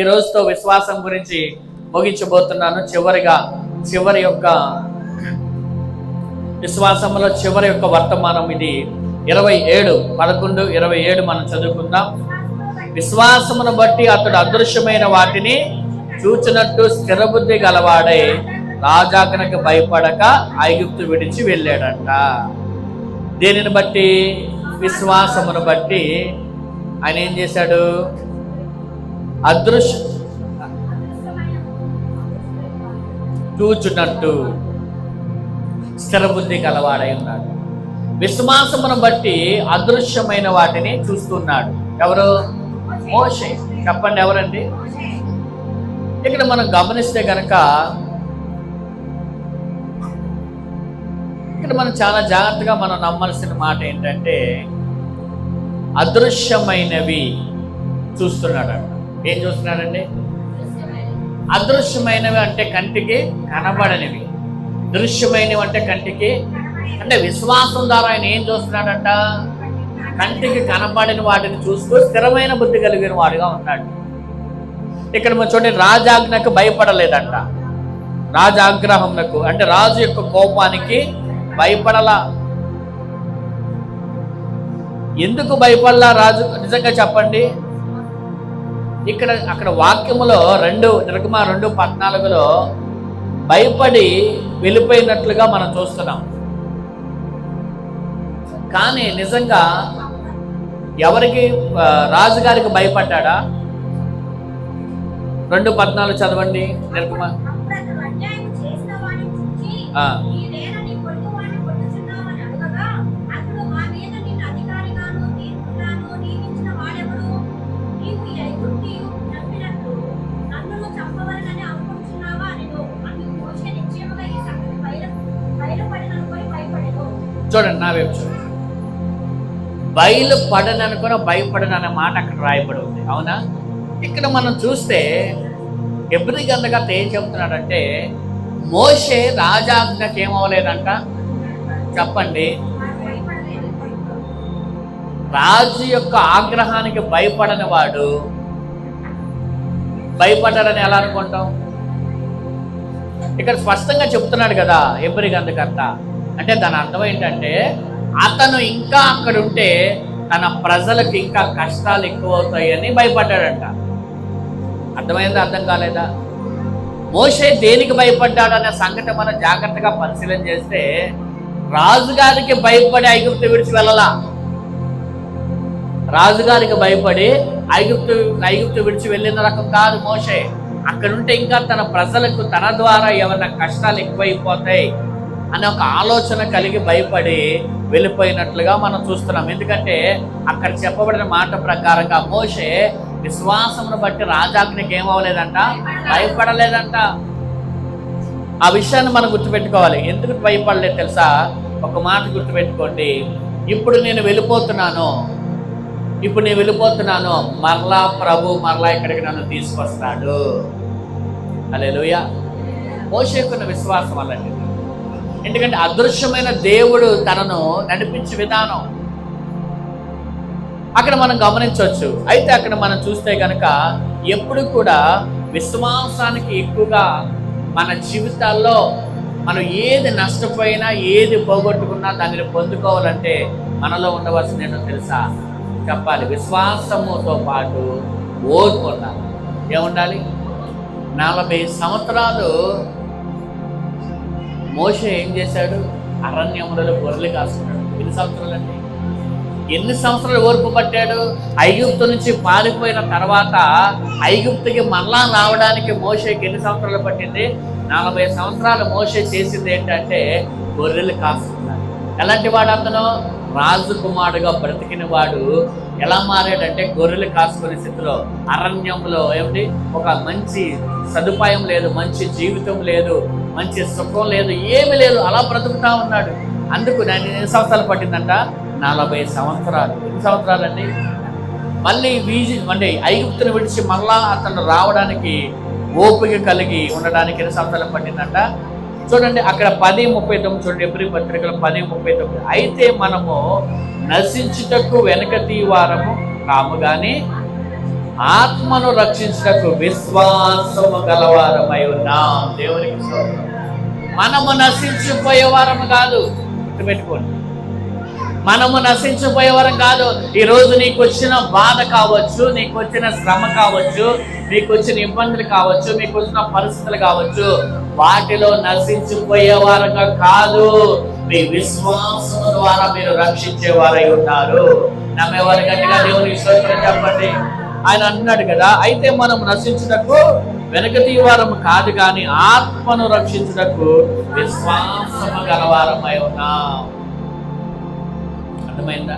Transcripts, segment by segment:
ఈ రోజుతో విశ్వాసం గురించి ముగించబోతున్నాను. చివరి యొక్క విశ్వాసంలో చివరి యొక్క వర్తమానం ఇది 11:27 మనం చదువుకుందాం. విశ్వాసమును బట్టి అతడు అదృశ్యమైన వాటిని చూచినట్టు స్థిరబుద్ధి గలవాడై రాజాజ్ఞకు భయపడక ఐగుప్తు విడిచి వెళ్ళాడంట. దేనిని బట్టి? విశ్వాసమును బట్టి ఆయన ఏం చేశాడు? చూచున్నట్టు స్థిరబుద్ధి గలవాడై ఉన్నాడు. విశ్వాసమును బట్టి అదృశ్యమైన వాటిని చూస్తున్నాడు. ఎవరు? మోషే. చెప్పండి, ఎవరండి? ఇక్కడ మనం గమనిస్తే కనుక ఇక్కడ మనం చాలా జాగ్రత్తగా మనం నమ్మాల్సిన మాట ఏంటంటే అదృశ్యమైనవి చూస్తున్నాడు. ఏం చూస్తున్నాడండి? అదృశ్యమైనవి అంటే కంటికి కనబడనివి, దృశ్యమైనవి అంటే కంటికి, అంటే విశ్వాసం ద్వారా ఆయన ఏం చూస్తున్నాడంట? కంటికి కనబడిన వాటిని చూస్తూ స్థిరమైన బుద్ధి కలిగిన వాడుగా ఉన్నాడు. ఇక్కడ మనం చూడండి, రాజాజ్ఞకు భయపడలేదంట. రాజాగ్రహంకు అంటే రాజు యొక్క కోపానికి భయపడలా. ఎందుకు భయపడలా రాజు? నిజంగా చెప్పండి. అక్కడ వాక్యములో 2:14 భయపడి వెళ్ళిపోయినట్లుగా మనం చూస్తున్నాం. కానీ నిజంగా ఎవరికి? రాజుగారికి భయపడ్డా? 2:14 చదవండి నిర్గమా. చూడండి, నా వైపు చూడండి. బయలుపడననుకున్న భయపడననే మాట అక్కడ రాయబడి ఉంది, అవునా? ఇక్కడ మనం చూస్తే హెబ్రీ గ్రంథకర్త ఏం చెబుతున్నాడంటే మోషే రాజాజ్ఞకి ఏమవ్వలేదంట. చెప్పండి. రాజు యొక్క ఆగ్రహానికి భయపడని వాడు భయపడ్డాడని ఎలా అనుకుంటాం? ఇక్కడ స్పష్టంగా చెప్తున్నాడు కదా హెబ్రీ గ్రంథకర్త. అంటే దాని అర్థం ఏంటంటే అతను ఇంకా అక్కడ ఉంటే తన ప్రజలకు ఇంకా కష్టాలు ఎక్కువ అవుతాయని భయపడ్డాడంట. అర్థమైందా? అర్థం కాలేదా? మోషే దేనికి భయపడ్డాడనే సంగతి మనం జాగ్రత్తగా పరిశీలన చేస్తే రాజుగారికి భయపడి ఐగుప్తు విడిచి వెళ్ళలా. రాజుగారికి భయపడి ఐగుప్తు విడిచి వెళ్ళిన రకం కాదు మోషే. అక్కడుంటే ఇంకా తన ప్రజలకు తన ద్వారా ఏమైనా కష్టాలు ఎక్కువైపోతాయి అనే ఒక ఆలోచన కలిగి భయపడి వెళ్ళిపోయినట్లుగా మనం చూస్తున్నాం. ఎందుకంటే అక్కడ చెప్పబడిన మాట ప్రకారంగా మోషే విశ్వాసమును బట్టి రాజాజ్ఞకి ఏమవ్వలేదంట, భయపడలేదంట. ఆ విషయాన్ని మనం గుర్తుపెట్టుకోవాలి. ఎందుకు భయపడలేదు తెలుసా? ఒక మాట గుర్తుపెట్టుకోండి. ఇప్పుడు నేను వెళ్ళిపోతున్నాను, మరలా ప్రభు మరలా ఇక్కడికి నన్ను తీసుకొస్తాడు. హల్లెలూయా. మోషేకున్న విశ్వాసం అలాంటిది. ఎందుకంటే అదృశ్యమైన దేవుడు తనను నడిపించే విధానం అక్కడ మనం గమనించవచ్చు. అయితే అక్కడ మనం చూస్తే కనుక ఎప్పుడు కూడా విశ్వాసానికి ఎక్కువగా మన జీవితాల్లో మనం ఏది నష్టపోయినా ఏది పోగొట్టుకున్నా దానిని పొందుకోవాలంటే మనలో ఉండవలసింది ఏంటో తెలుసా? చెప్పాలి. విశ్వాసముతో పాటు ఓర్పు ఉండాలి. ఏముండాలి? 40 సంవత్సరాలు మోషే ఏం చేశాడు? అరణ్యములలో గొర్రెలు కాసుకున్నాడు. ఎన్ని సంవత్సరాలు ఓర్పు పట్టాడు? ఐగుప్తు నుంచి పారిపోయిన తర్వాత ఐగుప్తుకి మళ్ళా రావడానికి మోషేకి ఎన్ని సంవత్సరాలు పట్టింది? 40 సంవత్సరాలు మోషే చేసింది ఏంటంటే గొర్రెలు కాసుకున్నాడు. ఎలాంటి వాడు అతను? రాజకుమారుడుగా బ్రతికిన వాడు ఎలా మారాడంటే గొర్రెలు కాసుకునే స్థితిలో అరణ్యంలో ఏమిటి? ఒక మంచి సదుపాయం లేదు, మంచి జీవితం లేదు, మంచి సుఖం లేదు, ఏమి లేదు, అలా బ్రతుకుతా ఉన్నాడు. అందుకు నేను ఎన్ని సంవత్సరాలు పట్టిందంట? 40 సంవత్సరాలు. ఎన్ని సంవత్సరాలండి? మళ్ళీ అంటే ఐగుప్తును విడిచి మళ్ళా అతను రావడానికి ఓపిక కలిగి ఉండడానికి ఎన్ని సంవత్సరాలు పట్టిందంట? చూడండి అక్కడ 10:39 చూడండి. హెబ్రీ పత్రికలో 10:39 అయితే మనము నశించుటకు వెనక తీవారము కాము గాని ఆత్మను రక్షించుటకు విశ్వాసము గలవారమై ఉన్నాం. దేవునికి స్తోత్రం. మనము నశించిపోయే వారము కాదు, గుర్తుపెట్టుకోండి. మనము నశించిపోయేవారం కాదు. ఈరోజు నీకు వచ్చిన బాధ కావచ్చు, నీకు వచ్చిన శ్రమ కావచ్చు, మీకు వచ్చిన ఇబ్బందులు కావచ్చు, మీకు వచ్చిన పరిస్థితులు కావచ్చు, వాటిలో నశించిపోయేవారంగా కాదు, మీ విశ్వాసం ద్వారా మీరు రక్షించేవారై ఉన్నారు. నమ్మేవారు గట్టిగా దేవునికి స్తోత్రం చెప్పండి. ఆయన అన్నాడు కదా, అయితే మనం నశించుటకు వెనకటి వారం కాదు కానీ ఆత్మను రక్షించుటకు విశ్వాసము గలవారమై ఉన్నాం. అర్థమైందా?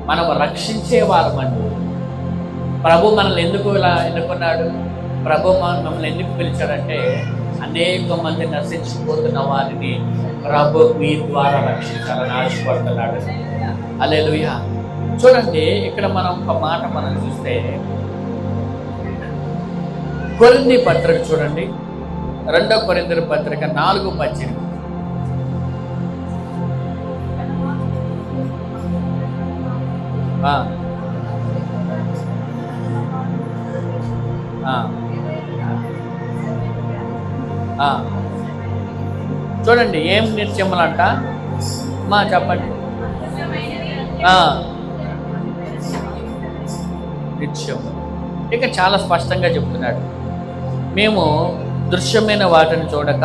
మనం రక్షించేవారమండి. ప్రభు మనల్ని ఎందుకు ఇలా ఎన్నుకున్నాడు? ప్రభు మమ్మల్ని ఎందుకు పిలిచాడంటే అనేక మంది నశించిపోతున్న వారిని ప్రభు మీ ద్వారా రక్షించాలని ఆశపడుతున్నాడు. హల్లెలూయా. చూడండి, ఇక్కడ మనం ఒక మాట మనం చూస్తే కొరింథీ పత్రిక చూడండి, 2 కొరింథీ పత్రిక 4:18. చూడండి, ఏం నిత్యములంట మా చెప్పండి. నిత్యం. ఇక చాలా స్పష్టంగా చెప్తున్నాడు, మేము దృశ్యమైన వాటిని చూడక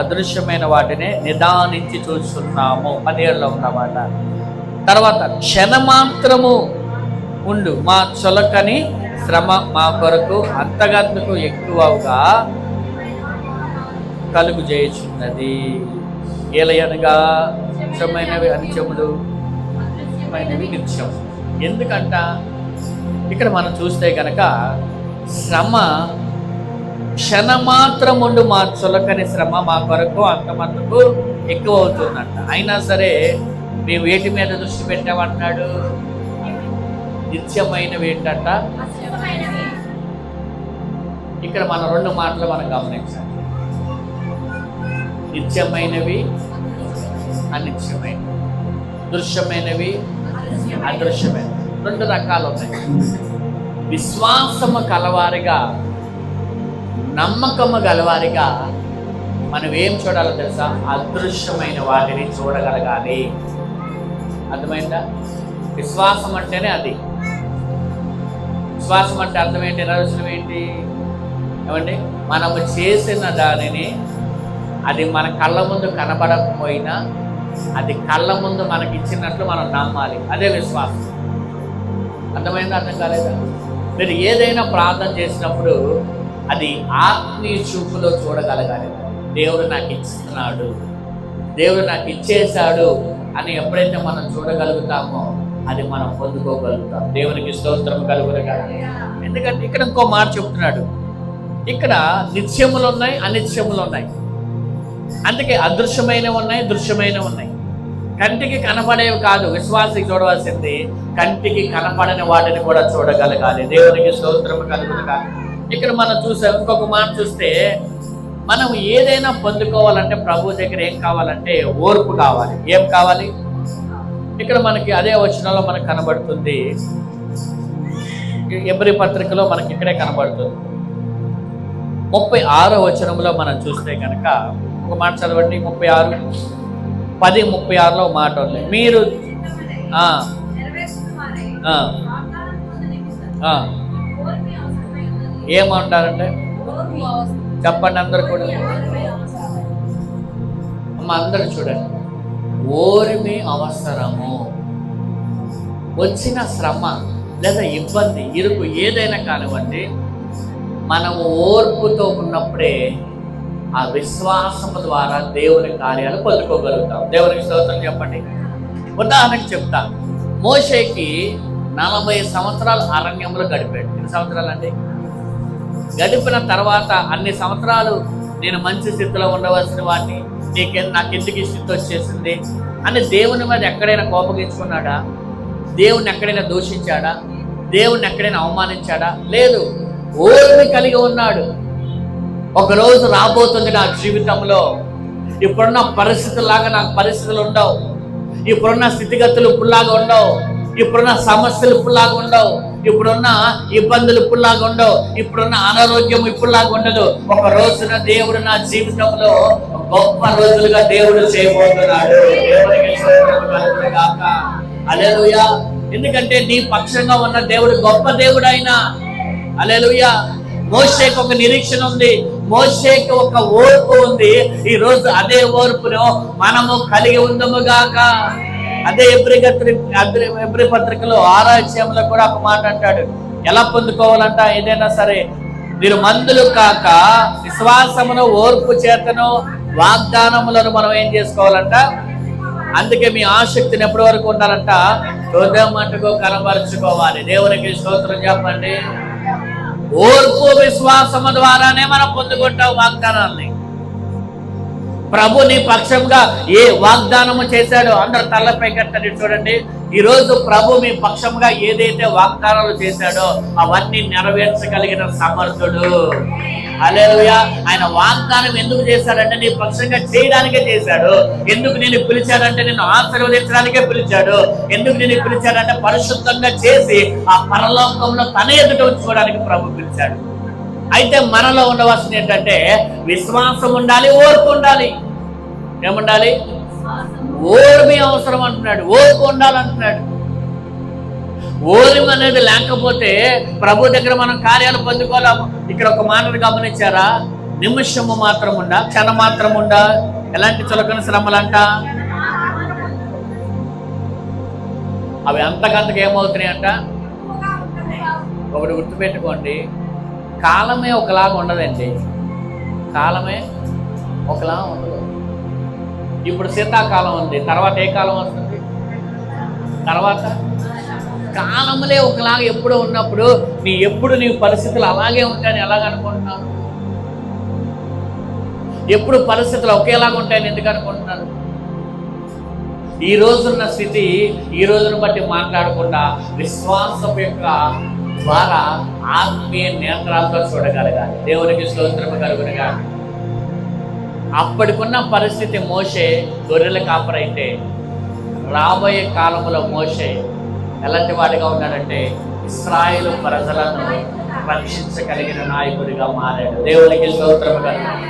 అదృశ్యమైన వాటిని నిదానించి చూస్తున్నాము. 10 ఉన్నమాట. తర్వాత క్షణమాత్రము ఉండు మా చొలకని శ్రమ మా కొరకు అంతకంతకు ఎక్కువగా కలుగు చేయుచున్నది. ఏలయనగా నిత్యమైనవి అనిత్యములు, నిత్యమైనవి నిత్యం. ఎందుకంట ఇక్కడ మనం చూస్తే కనుక శ్రమ క్షణమాత్రముండు మా చొలకని శ్రమ మా కొరకు అంతమందుకు ఎక్కువ అవుతుందంట. అయినా సరే మేము వేటి మీద దృష్టి పెట్టామంటున్నాడు? నిత్యమైనవి ఏంటంట. ఇక్కడ మన 2 మాటలు మనం గమనించాలి. నిత్యమైనవి, అనిత్యమైనవి, దృశ్యమైనవి, అదృశ్యమైనవి, 2 రకాలు ఉన్నాయి. విశ్వాసము కలవారిగా, నమ్మకము గలవారిగా మనం ఏం చూడాలో తెలుసా? అదృశ్యమైన వాటిని చూడగలగాలి. అర్థమైందా? విశ్వాసం అంటేనే అది. విశ్వాసం అంటే అర్థం ఏంటి? నిర్వచనం ఏంటి? ఏమండి, మనము చేసిన దానిని అది మన కళ్ళ ముందు కనబడకపోయినా అది కళ్ళ ముందు మనకి ఇచ్చినట్లు మనం నమ్మాలి. అదే విశ్వాసం. అర్థమైందా? అర్థం కాలేదా? మీరు ఏదైనా ప్రార్థన చేసినప్పుడు అది ఆత్మీయ చూపులో చూడగలగాలి. దేవుడు నాకు ఇస్తున్నాడు, దేవుడు నాకు ఇచ్చేశాడు అని ఎప్పుడైతే మనం చూడగలుగుతామో అది మనం పొందుకోగలుగుతాం. దేవునికి స్తోత్రం కలుగునుగా. ఎందుకంటే ఇక్కడ ఇంకో మాట చెప్తున్నాడు, ఇక్కడ నిత్యములు ఉన్నాయి, అనిత్యములు ఉన్నాయి. అందుకే అదృశ్యమైనవి ఉన్నాయి, దృశ్యమైనవి ఉన్నాయి. కంటికి కనపడేవి కాదు విశ్వాసికి చూడవలసింది, కంటికి కనపడని వాటిని కూడా చూడగలగాలి. దేవునికి స్తోత్రం కలుగునుగా. ఇక్కడ మనం చూసాం. ఇంకొక మాట చూస్తే, మనం ఏదైనా పొందుకోవాలంటే ప్రభు దగ్గర ఏం కావాలంటే ఓర్పు కావాలి. ఏం కావాలి? ఇక్కడ మనకి అదే వచనంలో మనకు కనబడుతుంది. ఎబ్రీ పత్రికలో మనకి ఇక్కడే కనబడుతుంది. 36వ వచనంలో మనం చూస్తే కనుక ఒక మాట చదవండి. 10:36లో మాట ఉంది. మీరు ఏమంటారంటే చెప్పండి అందరు కూడా. అమ్మ అందరు చూడండి, ఓర్మి అవసరము. వచ్చిన శ్రమ లేదా ఇబ్బంది, ఇరుకు ఏదైనా కానివ్వండి, మనము ఓర్పుతో ఉన్నప్పుడే ఆ విశ్వాసము ద్వారా దేవుని కార్యాలు పొందుకోగలుగుతాం. దేవునికి స్తోత్రం చెప్పండి. ఉదాహరణకు చెప్తా, మోషేకి 40 సంవత్సరాలు అరణ్యంలో గడిపాడు. ఎన్ని సంవత్సరాలు అండి? గడిపిన తర్వాత అన్ని సంవత్సరాలు నేను మంచి స్థితిలో ఉండవలసిన వాడిని, నాకెందుకు ఈ స్థితి వచ్చేసింది అని దేవుని మీద ఎక్కడైనా కోపగించుకున్నాడా? దేవుని ఎక్కడైనా దూషించాడా? దేవుని ఎక్కడైనా అవమానించాడా? లేదు. ఓర్మి కలిగి ఉన్నాడు. ఒకరోజు రాబోతుంది నా జీవితంలో, ఇప్పుడున్న పరిస్థితుల్లాగా నాకు పరిస్థితులు ఉండవు, ఇప్పుడున్న స్థితిగతులు ఇప్పుడులాగా ఉండవు. ఇప్పుడున్న సమస్యలు ఇప్పుడులాగా ఉండవు, ఇప్పుడున్న ఇబ్బందులు ఇప్పుడులాగా ఉండవు, ఇప్పుడున్న అనారోగ్యం ఇప్పుడులాగా ఉండదు. ఒక రోజున దేవుడు నా జీవితంలో గొప్ప రోజులుగా దేవుడు చేయబోతున్నాడు. హల్లెలూయా. ఎందుకంటే నీ పక్షంగా ఉన్న దేవుడు గొప్ప దేవుడు అయినా. హల్లెలూయా. మోషేకు ఒక నిరీక్షణ ఉంది, మోషేకు ఒక ఓర్పు ఉంది. ఈ రోజు అదే ఓర్పును మనము కలిగి ఉందము గాక. అదే ఎబ్రీ పత్రికలో 6వ అధ్యాయంలో కూడా ఒక మాట అంటాడు. ఎలా పొందుకోవాలంట? ఏదైనా సరే మీరు మందులు కాక విశ్వాసమును ఓర్పు చేతను వాగ్దానములను మనం ఏం చేసుకోవాలంట? అందుకే మీ ఆసక్తిని ఎప్పటి వరకు ఉండాలంట? హృదయం మట్టుకు కనబరుచుకోవాలి. దేవునికి స్తోత్రం చెప్పండి. ఓర్పు విశ్వాసము ద్వారానే మనం పొందుకుంటాం వాగ్దానాన్ని. ప్రభు నీ పక్షంగా ఏ వాగ్దానము చేశాడో అందరు తలపై కట్టండి. చూడండి, ఈరోజు ప్రభు మీ పక్షంగా ఏదైతే వాగ్దానాలు చేశాడో అవన్నీ నెరవేర్చగలిగిన సమర్థుడు. హల్లెలూయా. ఆయన వాగ్దానం ఎందుకు చేశాడంటే నీ పక్షంగా చేయడానికే చేశాడు. ఎందుకు నేను పిలిచాడంటే నిన్ను ఆశీర్వదించడానికే పిలిచాడు. ఎందుకు నేను పిలిచాడంటే పరిశుద్ధంగా చేసి ఆ పరలోకంలో తన ఎదుట ఉంచుకోవడానికి ప్రభు పిలిచాడు. అయితే మనలో ఉండవలసింది ఏంటంటే విశ్వాసం ఉండాలి, ఓర్పు ఉండాలి. ఏముండాలి? ఓర్మి అవసరం అంటున్నాడు, ఓర్పు ఉండాలంటున్నాడు. ఓర్మి అనేది లేకపోతే ప్రభు దగ్గర మనం కార్యాలు పొందుకోలేము. ఇక్కడ ఒక మాటను గమనించారా? నిమిషము మాత్రం ఉండా, క్షణం మాత్రం ఉండా. ఎలాంటి చులకన శ్రమలంట అవి అంతకంతకు ఏమవుతున్నాయంట? ఒకటి గుర్తుపెట్టుకోండి, కాలమే ఒకలాగా ఉండదండి. కాలమే ఒకలా ఉండదు. ఇప్పుడు శీతాకాలం ఉంది, తర్వాత ఏ కాలం వస్తుంది? తర్వాత కాలములే ఒకలాగా ఎప్పుడు ఉన్నప్పుడు ఎప్పుడు నీ పరిస్థితులు అలాగే ఉంటాయని ఎలాగనుకుంటున్నాను? ఎప్పుడు పరిస్థితులు ఒకేలాగా ఉంటాయని ఎందుకు అనుకుంటున్నారు? ఈ రోజున్న స్థితి ఈ రోజును బట్టి మాట్లాడకుండా విశ్వాసం యొక్క ద్వారా ఆత్మీయ నేత్రాలతో చూడగలగాలి. దేవునికి స్తోత్రము కలుగునుగాక. అప్పటికున్న పరిస్థితి మోషే గొర్రెల కాపరైతే, రాబోయే కాలంలో మోషే ఎలాంటి వాడిగా ఉన్నాడంటే ఇశ్రాయేలు ప్రజలను రక్షించగలిగిన నాయకుడిగా మారాడు. దేవునికి స్తోత్రము కలుగును.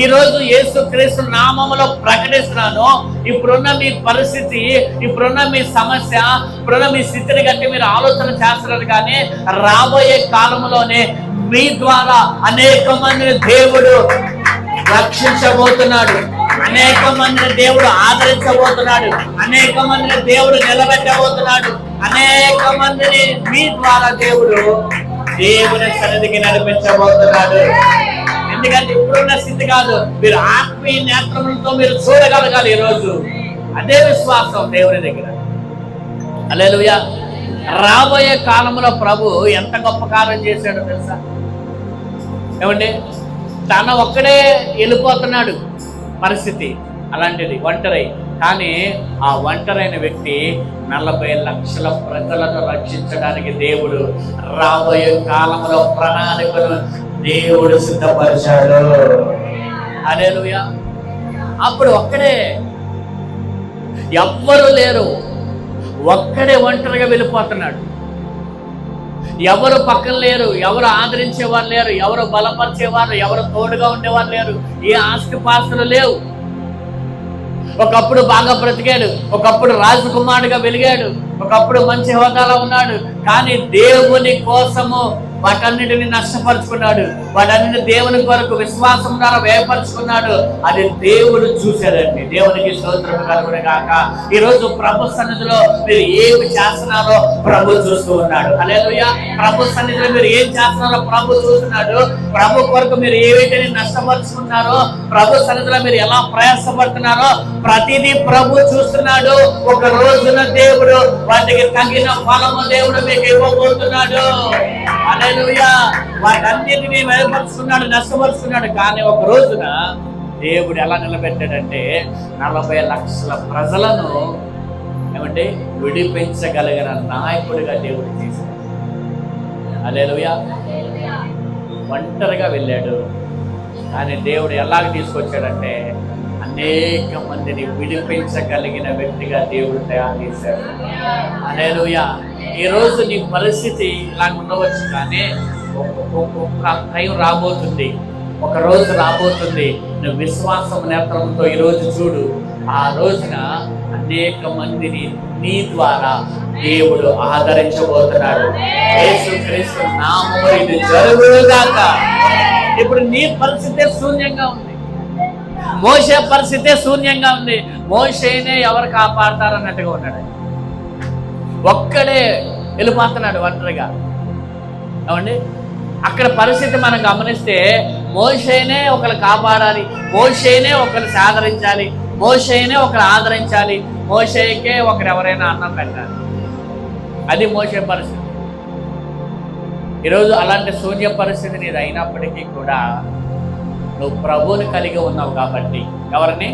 ఈరోజు యేసుక్రీస్తు నామములో ప్రకటిస్తున్నాను, ఇప్పుడున్న మీ పరిస్థితి, ఇప్పుడున్న మీ సమస్య, ఇప్పుడున్న మీ స్థితిని కట్టి మీరు ఆలోచన చేస్తున్నారు. కానీ రాబోయే కాలంలోనే మీ ద్వారా అనేక మందిని దేవుడు రక్షించబోతున్నాడు, అనేక మందిని దేవుడు ఆదరించబోతున్నాడు, అనేక మందిని దేవుడు నిలబెట్టబోతున్నాడు, అనేక మందిని మీ ద్వారా దేవుడు దేవుని సన్నిధికి నడిపించబోతున్నాడు. ఎందుకంటే ఇప్పుడున్న స్థితి కాదు, మీరు ఆత్మీయ నేత్రములతో మీరు చూడగలగాలి. ఈరోజు అదే విశ్వాసం దేవుని దగ్గర. హల్లెలూయా. రాబోయే కాలంలో ప్రభు ఎంత గొప్ప కార్యం చేశాడో తెలుసా? ఏమండి, తన ఒక్కడే వెళ్ళిపోతున్నాడు పరిస్థితి అలాంటిది, ఒంటరి. కానీ ఆ ఒంటరైన వ్యక్తి 40 లక్షల ప్రజలను రక్షించడానికి దేవుడు రాబోయే కాలంలో ప్రణాళికను దేవుడు సిద్ధపరిచాడు. హల్లెలూయా. అప్పుడు ఒక్కడే, ఎవ్వరు లేరు, ఒక్కడే ఒంటరిగా వెళ్ళిపోతున్నాడు. ఎవరు పక్కన లేరు, ఎవరు ఆదరించేవారు లేరు, ఎవరు బలపరిచేవారు, ఎవరు తోడుగా ఉండేవారు లేరు, ఏ ఆస్తిపాస్తులు లేవు. ఒకప్పుడు బాగా బ్రతికాడు, ఒకప్పుడు రాజకుమారుడిగా వెలిగాడు, ఒకప్పుడు మంచి హోదాలో ఉన్నాడు. కానీ దేవుని కోసము వాటన్నిటిని నష్టపరుచుకున్నాడు, వాటన్నిటి దేవుని కొరకు విశ్వాసం ద్వారా వ్యయపరుచుకున్నాడు. అది దేవుడు చూశాడండి. దేవునికి స్తోత్రం కలుగును గాక. ఈరోజు ప్రభు సన్నిధిలో మీరు ఏమి చేస్తున్నారో ప్రభు చూస్తూ ఉన్నాడు. హల్లెలూయా. ప్రభు సన్నిధిలో మీరు ఏం చేస్తున్నారో ప్రభు చూస్తున్నాడు. ప్రభు కొరకు మీరు ఏవైతే నష్టపరుచుకున్నారో, ప్రభు సన్నిధిలో మీరు ఎలా ప్రయాసపడుతున్నారో ప్రతిదీ ప్రభు చూస్తున్నాడు. ఒక రోజున దేవుడు వాటికి తగిన ఫలము దేవుడు మీకు ఇవ్వబోతున్నాడు. హల్లెలూయా. వాటన్నిటినీ వ్యయపరుచుకున్నాడు, నష్టపరుచుకున్నాడు. కానీ ఒక రోజున దేవుడు ఎలా నిలబెట్టాడంటే 40 లక్షల ప్రజలను ఏమంటే విడిపించగలిగిన నాయకుడిగా దేవుడు చేశాడు. హల్లెలూయా. ఒంటరిగా వెళ్ళాడు, కానీ దేవుడు ఎలాగ తీసుకొచ్చాడంటే అనేక మందిని విడిపించగలిగిన వ్యక్తిగా దేవుడు తయారు చేశాడు. హల్లెలూయా. ఈరోజు నీ పరిస్థితి ఇలా ఉండవచ్చు, కానీ ఒక టైం రాబోతుంది, ఒక రోజు రాబోతుంది. నువ్వు విశ్వాసం నేత్రంతో ఈరోజు చూడు, ఆ రోజున అనేక మందిని నీ ద్వారా దేవుడు ఆదరించబోతున్నాడు. యేసుక్రీస్తు నామములో ఇది జరుగుగాక. ఇప్పుడు నీ పరిస్థితే శూన్యంగా ఉంది, మోషే పరిస్థితే శూన్యంగా ఉంది. మోషేనే ఎవరు కాపాడతారన్నట్టుగా ఉన్నాడు, ఒక్కడే వెళ్ళిపోతున్నాడు ఒంటరిగా. ఏమండి, అక్కడ పరిస్థితి మనం గమనిస్తే మోషేనే ఒకరు కాపాడాలి, మోషేనే ఒకరు సాదరించాలి, మోషేనే ఒకరు ఆదరించాలి, మోషేకే ఒకరు ఎవరైనా అన్నం పెట్టాలి. అది మోషే పరిస్థితి. ఈరోజు అలాంటి శూన్య పరిస్థితి నీది అయినప్పటికీ కూడా నువ్వు ప్రభువుని కలిగి ఉన్నావు కాబట్టి, ఎవరిని?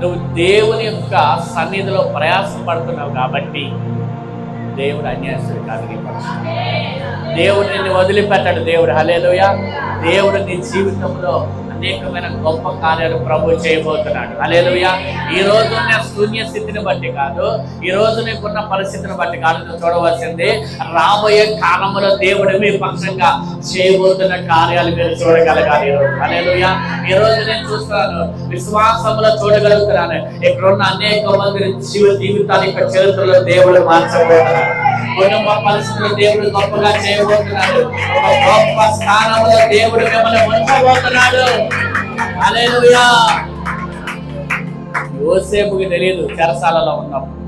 నువ్వు దేవుని యొక్క సన్నిధిలో ప్రయాసపడుతున్నావు కాబట్టి దేవుడు అన్యాయస్తుడు కాదు. నీ పరిస్థితి దేవుడు నిన్ను వదిలిపెట్టాడు. దేవుడు హల్లెలూయా. దేవుడు నీ జీవితంలో అనేకమైన గొప్ప కార్యాలు ప్రభు చేయబోతున్నాడు. హల్లెలూయా. ఈ రోజు శూన్య స్థితిని బట్టి కాదు, ఈ రోజు నీకున్న పరిస్థితిని బట్టి కాదు నువ్వు చూడవలసింది, రాబోయే కాలంలో దేవుడు మీ పక్షంగా చేయబోతున్న కార్యాలు మీరు చూడగలగాలి. హల్లెలూయా. ఈ రోజు నేను చూస్తున్నాను, విశ్వాసంలో చూడగలుగుతున్నాను. ఇక్కడున్న అనేక మంది జీవితాల యొక్క చరిత్రలో దేవుడు మార్చబోతున్నాడు. కుటుంబ పరిస్థితుల్లో దేవుడు గొప్పగా చేయబోతున్నాడు. ఒక గొప్ప స్థానంలో దేవుడు మిమ్మల్ని ఉంచబోతున్నాడు. హల్లెలూయా. యోసేపుకి తెలియదు చెరసాలలో ఉన్నప్పుడు,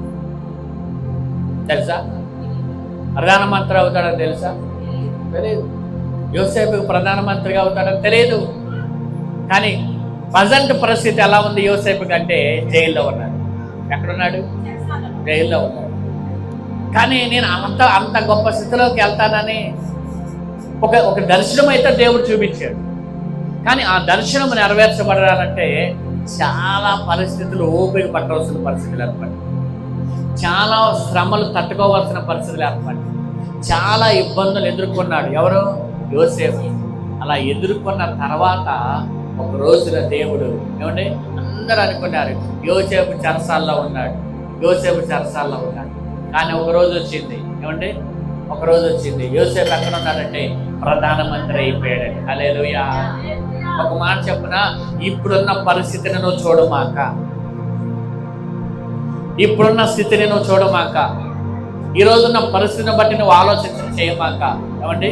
తెలుసా? ప్రధానమంత్రి అవుతాడని తెలుసా? తెలియదు. యోసేపుకి ప్రధానమంత్రిగా అవుతాడని తెలియదు. కానీ ప్రజెంట్ పరిస్థితి ఎలా ఉంది యోసేపుకి అంటే, జైల్లో ఉన్నాడు. ఎక్కడున్నాడు? జైల్లో ఉన్నాడు. కానీ నేను అంత గొప్ప స్థితిలోకి వెళ్తానని ఒక దర్శనం అయితే దేవుడు చూపించాడు. కానీ ఆ దర్శనం నెరవేర్చబడాలంటే చాలా పరిస్థితులు ఓపిక పట్టవలసిన పరిస్థితులు ఏర్పడి, చాలా శ్రమలు తట్టుకోవాల్సిన పరిస్థితులు ఏర్పడి, చాలా ఇబ్బందులు ఎదుర్కొన్నాడు. ఎవరు? యోసేపు. అలా ఎదుర్కొన్న తర్వాత ఒక రోజున దేవుడు, ఏమంటే అందరూ అనుకున్నారు యోసేపు చెరసాల్లో ఉన్నాడు, యోసేపు చెరసాల్లో ఉన్నాడు. కానీ ఒక రోజు వచ్చింది, ఏమంటే ఒక రోజు వచ్చింది, యోసేపు ఎక్కడ ఉన్నాడంటే ప్రధానమంత్రి అయిపోయాడు. హల్లెలూయా. ఒక మాట చెప్పున, ఇప్పుడున్న పరిస్థితిని నువ్వు చూడమాక, ఇప్పుడున్న స్థితిని నువ్వు చూడమాక, ఈ రోజున్న పరిస్థితిని బట్టి నువ్వు ఆలోచన చేయమాక. ఏమండి,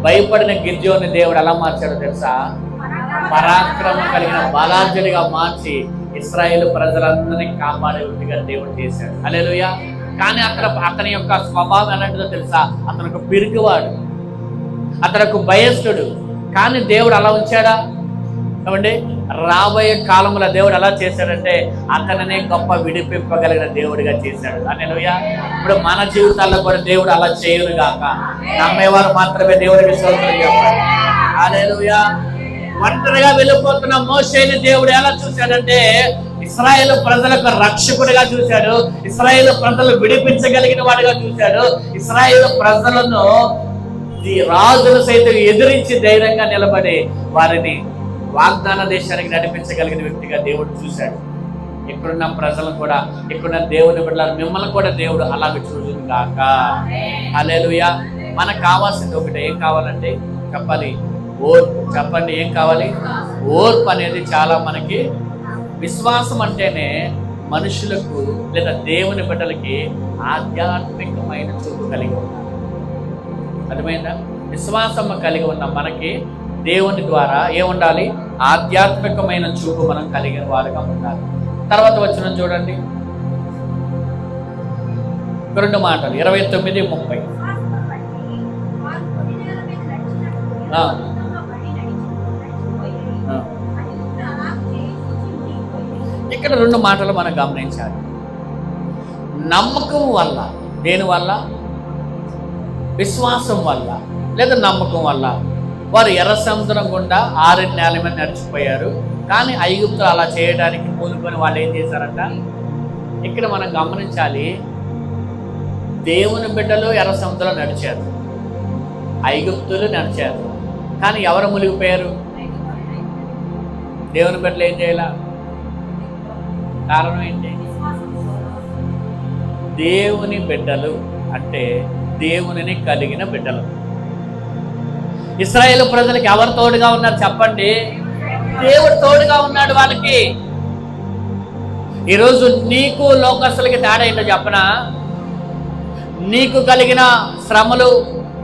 భయపడిన గిర్జోని దేవుడు ఎలా మార్చాడో తెలుసా? పరాక్రమం కలిగిన బలార్జునిగా మార్చి ఇశ్రాయేలు ప్రజలందరినీ కాపాడే వ్యక్తిగా దేవుడు చేశాడు. హల్లెలూయా. కానీ అతని యొక్క స్వభావం ఎలాంటిదో తెలుసా? అతను ఒక పిరికివాడు, అతను ఒక భయస్థుడు. కానీ దేవుడు అలా ఉంచాడా? ఏమండి, రాబోయే కాలంలో దేవుడు ఎలా చేశాడంటే అతననే గొప్ప విడిపింపగలిగిన దేవుడిగా చేశాడు. హల్లెలూయా. ఇప్పుడు మన జీవితాల్లో కూడా దేవుడు అలా చేయను గాక. నమ్మేవారు మాత్రమే దేవుడికి స్తోత్రం చెప్పాలి. హల్లెలూయా. ఒంటరిగా వెళ్ళిపోతున్న మోషేని దేవుడు ఎలా చూశాడంటే ఇశ్రాయేలు ప్రజలకు రక్షకుడిగా చూశాడు, ఇశ్రాయేలు ప్రజలు విడిపించగలిగిన వాడిగా చూశాడు, ఇశ్రాయేలు ప్రజలను రాజులు సైతం ఎదిరించి ధైర్యంగా నిలబడి వారిని వాగ్దాన దేశానికి నడిపించగలిగిన వ్యక్తిగా దేవుడు చూశాడు. ఇక్కడున్న ప్రజలను కూడా, ఇక్కడున్న దేవుని బిడ్డలు మిమ్మల్ని కూడా దేవుడు అలాగే చూసును గాక. హల్లెలూయా. మనకు కావాల్సింది ఒకటి, ఏం కావాలంటే చెప్పాలి, ఓర్పు. చెప్పండి, ఏం కావాలి? ఓర్పు అనేది చాలా మనకి. విశ్వాసం అంటేనే మనుషులకు లేదా దేవుని బిడ్డలకి ఆధ్యాత్మికమైన చూపు కలిగి ఉన్నారు. అర్థమైందా? విశ్వాసం కలిగి ఉన్న మనకి దేవుని ద్వారా ఏముండాలి? ఆధ్యాత్మికమైన చూపు మనం కలిగిన వారుగా ఉండాలి. తర్వాత వచనం చూడండి, 2 మాటలు 29-30. ఇక్కడ 2 మాటలు మనం గమనించాలి. నమ్మకం వల్ల, దేని వల్ల? విశ్వాసం వల్ల లేదా నమ్మకం వల్ల వారు ఎర్ర సముద్రం గుండా 6 నేల మీద నడిచిపోయారు. కానీ ఐగుప్తులు అలా చేయడానికి పూనుకొని వాళ్ళు ఏం చేశారంట? ఇక్కడ మనం గమనించాలి, దేవుని బిడ్డలు ఎర్ర సముద్రంలో నడిచారు, ఐగుప్తులు నడిచారు. కానీ ఎవరు మునిగిపోయారు? దేవుని బిడ్డలు ఏం చేయాల? కారణం ఏంటి? దేవుని బిడ్డలు అంటే దేవునిని కలిగిన బిడ్డలు. ఇశ్రాయేలు ప్రజలకు ఎవరు తోడుగా ఉన్నారు చెప్పండి? దేవుడు తోడుగా ఉన్నాడు వాళ్ళకి. ఈరోజు నీకు లోకస్తులకి తేడా ఏంటో చెప్పనా? నీకు కలిగిన శ్రమలు,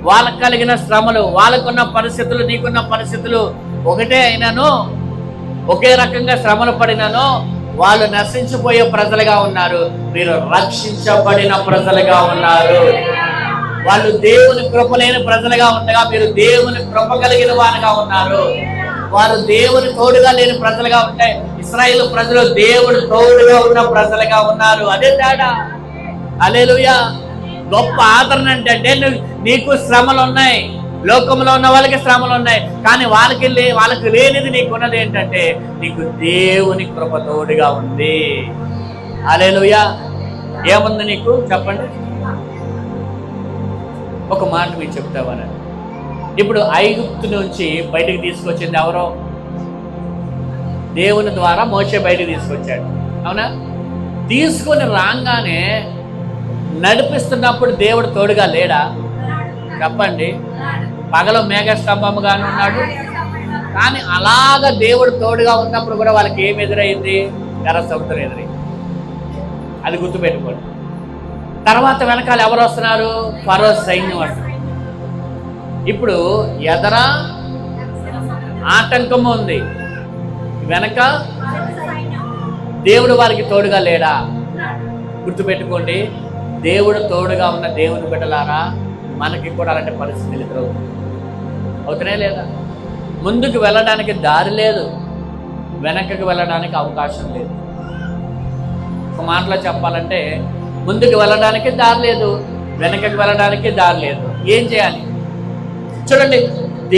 వాళ్ళకు కలిగిన శ్రమలు, వాళ్ళకున్న పరిస్థితులు, నీకున్న పరిస్థితులు ఒకటే అయినాను, ఒకే రకంగా శ్రమలు పడినాను, వాళ్ళు నశించిపోయే ప్రజలుగా ఉన్నారు, మీరు రక్షించబడిన ప్రజలుగా ఉన్నారు. వాళ్ళు దేవుని కృప లేని ప్రజలుగా ఉండగా మీరు దేవుని కృప కలిగిన వారుగా ఉన్నారు. వారు దేవుని తోడుగా లేని ప్రజలుగా ఉంటాయి. ఇశ్రాయేలు ప్రజలు దేవుడు తోడుగా ఉన్న ప్రజలుగా ఉన్నారు. అదే తేడా. హల్లెలూయా. గొప్ప ఆదరణ అంటే నీకు శ్రమలు ఉన్నాయి, లోకంలో ఉన్న వాళ్ళకి శ్రమలు ఉన్నాయి, కానీ వాళ్ళకి లేనిది నీకున్నది ఏంటంటే నీకు దేవుని కృప తోడుగా ఉంది. హల్లెలూయా. ఏముంది నీకు చెప్పండి? ఒక మాట మీరు చెప్తావని. ఇప్పుడు ఐగుప్తు నుంచి బయటకు తీసుకొచ్చింది ఎవరో? దేవుని ద్వారా మోషే బయటకు తీసుకొచ్చాడు, అవునా? తీసుకొని రాగానే నడిపిస్తున్నప్పుడు దేవుడు తోడుగా లేడా చెప్పండి? పగలు మేఘస్తంభముగానే ఉన్నాడు, కానీ అలాగ దేవుడు తోడుగా ఉన్నప్పుడు కూడా వాళ్ళకి ఏమి ఎదురైంది? ఎర్ర సముద్రం ఎదురైంది. అది గుర్తుపెట్టుకోండి. తర్వాత వెనకాల ఎవరు వస్తున్నారు? ఫరో సైన్యం వస్తుంది. ఇప్పుడు ఎదర ఆటంకము ఉంది, వెనక దేవుడు వారికి తోడుగా లేడా? గుర్తుపెట్టుకోండి. దేవుడు తోడుగా ఉన్న దేవుని బిడ్డలారా, మనకి కూడా అలాంటి పరిస్థితులు అవుతున్నాయి లేదా? ముందుకు వెళ్ళడానికి దారి లేదు, వెనకకు వెళ్ళడానికి అవకాశం లేదు. ఒక మాటలో చెప్పాలంటే ముందుకు వెళ్ళడానికి దారి లేదు, వెనకకు వెళ్ళడానికి దారి లేదు. ఏం చేయాలి చూడండి.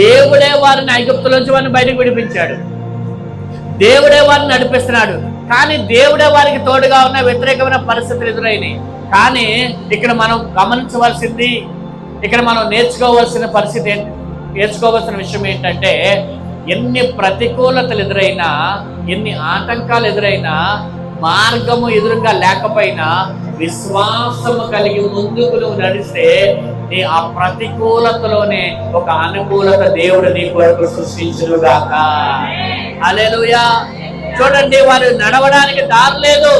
దేవుడే వారిని ఐగుప్తులోంచి వారిని బయటకు విడిపించాడు, దేవుడే వారిని నడిపిస్తున్నాడు, కానీ దేవుడే వారికి తోడుగా ఉన్న వ్యతిరేకమైన పరిస్థితులు ఎదురైనాయి. కానీ ఇక్కడ మనం గమనించవలసింది, ఇక్కడ మనం నేర్చుకోవాల్సిన విషయం ఏంటంటే ఎన్ని ప్రతికూలతలు ఎదురైనా, ఎన్ని ఆటంకాలు ఎదురైనా, మార్గము ఎదురుగా లేకపోయినా విశ్వాసము కలిగి ముందుకు నువ్వు నడిస్తే నీ ఆ ప్రతికూలతలోనే ఒక అనుకూలత దేవుడు నీ కొరకు సృష్టించుగాక. హల్లెలూయా. చూడండి, వారు నడవడానికి దారి లేదు,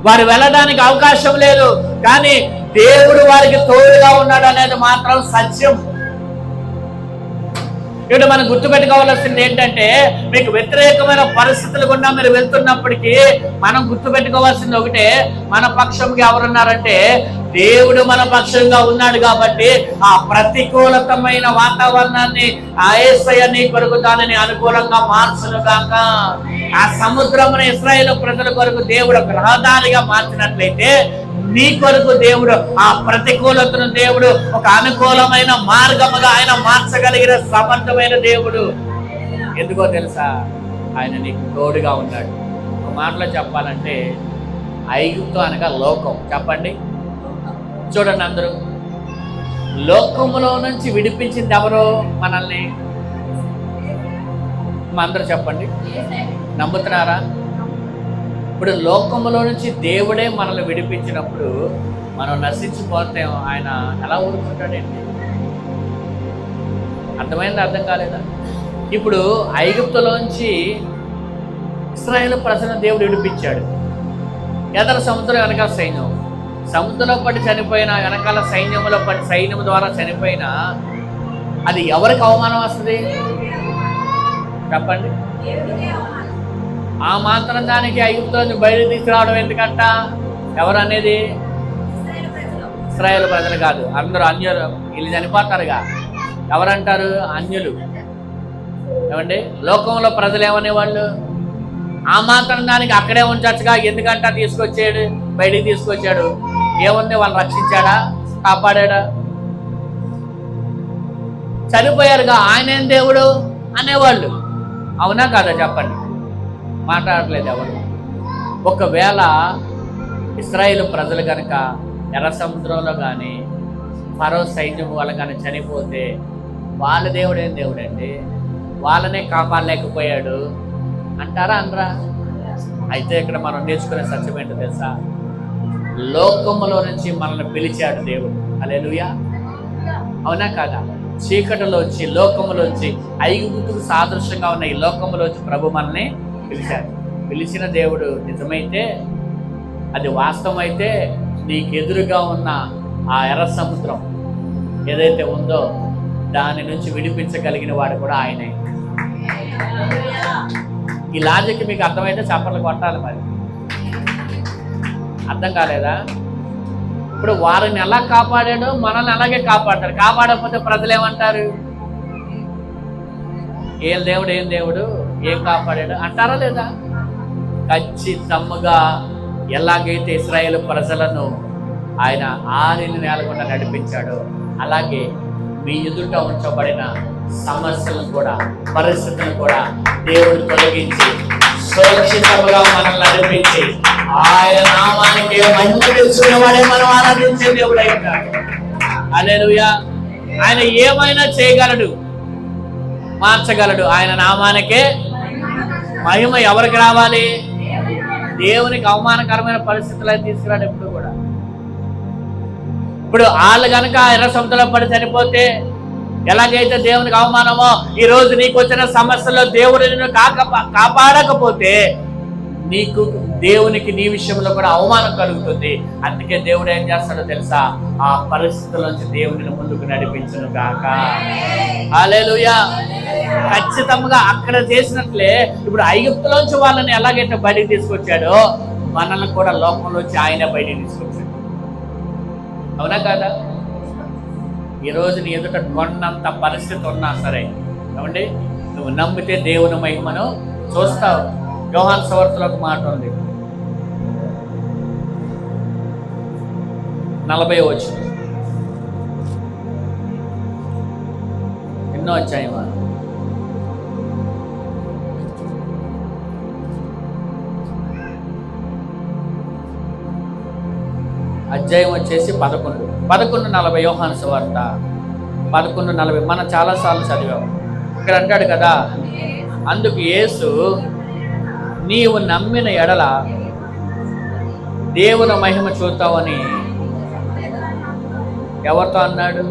వారు వెళ్ళడానికి అవకాశం లేదు, కానీ దేవుడు వారికి తోడుగా ఉన్నాడు అనేది మాత్రం సత్యం. ఇక్కడ మనం గుర్తుపెట్టుకోవాల్సింది ఏంటంటే, మీకు వ్యతిరేకమైన పరిస్థితులు గుండా మీరు వెళ్తున్నప్పటికీ మనం గుర్తుపెట్టుకోవాల్సింది ఒకటే, మన పక్షంగా ఎవరున్నారంటే దేవుడు మన పక్షంగా ఉన్నాడు. కాబట్టి ఆ ప్రతికూలతమైన వాతావరణాన్ని ఆ యేసయ్య నీ కొరకు దానిని అనుకూలంగా మార్చునుగాక. ఆ సముద్రమును ఇశ్రాయేలు ప్రజల కొరకు దేవుడు ఒక రహదారిగా మార్చినట్లయితే నీ కొరకు దేవుడు ఆ ప్రతికూలతను దేవుడు ఒక అనుకూలమైన మార్గముగా ఆయన మార్చగలిగిన సమర్థమైన దేవుడు. ఎందుకో తెలుసా? ఆయన నీకు తోడుగా ఉన్నాడు. ఒక మాటలో చెప్పాలంటే ఐగుప్తు అనగా లోకం. చెప్పండి, చూడండి అందరూ, లోకములో నుంచి విడిపించింది ఎవరో మనల్ని? అందరూ చెప్పండి, నమ్ముతున్నారా? ఇప్పుడు లోకములో నుంచి దేవుడే మనల్ని విడిపించినప్పుడు మనం నశించిపోతే ఆయన ఎలా ఊరుకుంటాడండి? అర్థమైంది? అర్థం కాలేదా? ఇప్పుడు ఐగుప్తులోంచి ఇశ్రాయేలు ప్రజలను దేవుడు విడిపించాడు. ఎదర సముద్రం వెనకాల సైన్యం, సముద్రంలో పడి చనిపోయిన వెనకాల సైన్యం ద్వారా చనిపోయినా అది ఎవరికి అవమానం వస్తుంది చెప్పండి? ఆ మాత్రం దానికి ఐగుప్తులోంచి బయట తీసుకురావడం ఎందుకంట? ఎవరు అనేది? ఇశ్రాయేలు ప్రజలు కాదు, అందరూ అన్యులు. వీళ్ళు చనిపోతారుగా, ఎవరంటారు? అన్యులు. ఏమండి, లోకంలో ప్రజలు ఏమనేవాళ్ళు? ఆ మాత్రం దానికి అక్కడే ఉంచచ్చుగా, ఎందుకంట తీసుకొచ్చాడు, బయటికి తీసుకొచ్చాడు. ఏముంది? వాళ్ళు రక్షించాడా? కాపాడా? చనిపోయారుగా, ఆయనేం దేవుడు అనేవాళ్ళు. అవునా కాదా చెప్పండి? మాట్లాడలేదు ఎవరు. ఒకవేళ ఇశ్రాయేలు ప్రజలు కనుక ఎర్ర సముద్రంలో కానీ ఫరో సైన్యం వాళ్ళు కానీ చనిపోతే వాళ్ళ దేవుడు ఏం దేవుడు అండి? వాళ్ళనే కాపాడలేకపోయాడు, అంటారా అనరా? అయితే ఇక్కడ మనం నేర్చుకునే సత్యం ఏంటో తెలుసా? లోకములో నుంచి మనల్ని పిలిచాడు దేవుడు. హల్లెలూయా, అవునా కాదా? చీకటిలోంచి, లోకములోంచి, ఐగుప్తుకు సాదృశ్యంగా ఉన్న ఈ లోకములోంచి ప్రభు మనల్ని పిలిచాడు. పిలిచిన దేవుడు నిజమైతే, అది వాస్తవం అయితే, నీకు ఎదురుగా ఉన్న ఆ ఎర్ర సముద్రం ఏదైతే ఉందో దాని నుంచి విడిపించగలిగిన వాడు కూడా ఆయనే. ఈ లాజిక్ మీకు అర్థమైతే చప్పట్లు కొట్టాలి. మరి అర్థం కాలేదా? ఇప్పుడు వారిని ఎలా కాపాడాడో మనల్ని అలాగే కాపాడతాడు. కాపాడకపోతే ప్రజలు ఏమంటారు? ఏం దేవుడు, ఏం దేవుడు, ఏం కాపాడాడు అంటారా లేదా? ఖచ్చితంగా ఎలాగైతే ఇశ్రాయేలు ప్రజలను ఆయన ఆరిని నేలకుండా నడిపించాడో అలాగే మీ ఎదుట ఉంచబడిన సమస్యలను కూడా, పరిస్థితులను కూడా దేవుడు తొలగించి సురక్షితంగా మనల్ని నడిపించి ఆయన నామానికి మహిమ తెలుసుకునేవాడే మనం ఆరాధించే దేవుడు అయినాడు. హల్లెలూయా. ఆయన ఏమైనా చేయగలడు, మార్చగలడు. ఆయన నామానికే మహిమ ఎవరికి రావాలి? దేవునికి అవమానకరమైన పరిస్థితులు అయితే తీసుకురాడు ఎప్పుడు కూడా. ఇప్పుడు వాళ్ళు కనుక ఎర్ర సముద్రంలో పడి చనిపోతే ఎలాగైతే దేవునికి అవమానమో, ఈ రోజు నీకు వచ్చిన సమస్యలో దేవుడు నిన్ను కాపాడకపోతే నీకు దేవునికి నీ విషయంలో కూడా అవమానం కలుగుతుంది. అందుకే దేవుడు ఏం చేస్తాడో తెలుసా? ఆ పరిస్థితుల నుంచి దేవుడిని ముందుకు నడిపించును గాక. హల్లెలూయా. ఖచ్చితంగా అక్కడ చేసినట్లే ఇప్పుడు ఐగుప్తులోంచి వాళ్ళని ఎలాగైతే బయటికి తీసుకొచ్చాడో మనల్ని కూడా లోకంలోంచి ఆయన బయటికి తీసుకొచ్చాడు. అవునా కాదా? ఈరోజు నీ ఎదుట కొన్నంత పరిస్థితి ఉన్నా సరే, ఏమండి, నువ్వు నమ్మితే దేవుని మహిమను చూస్తావు. యోహాను సువార్తలో ఒక మాట ఉంది, 40వ వచనం. ఎన్నో అధ్యాయమా? అధ్యాయం వచ్చేసి 11:40 యోహాను సువార్త 11:40. మనం చాలాసార్లు చదివాము. ఇక్కడ అంటాడు కదా, అందుకు యేసు, నీవు నమ్మిన ఎడల దేవుని మహిమ చూస్తావని ఎవరితో అన్నాడు?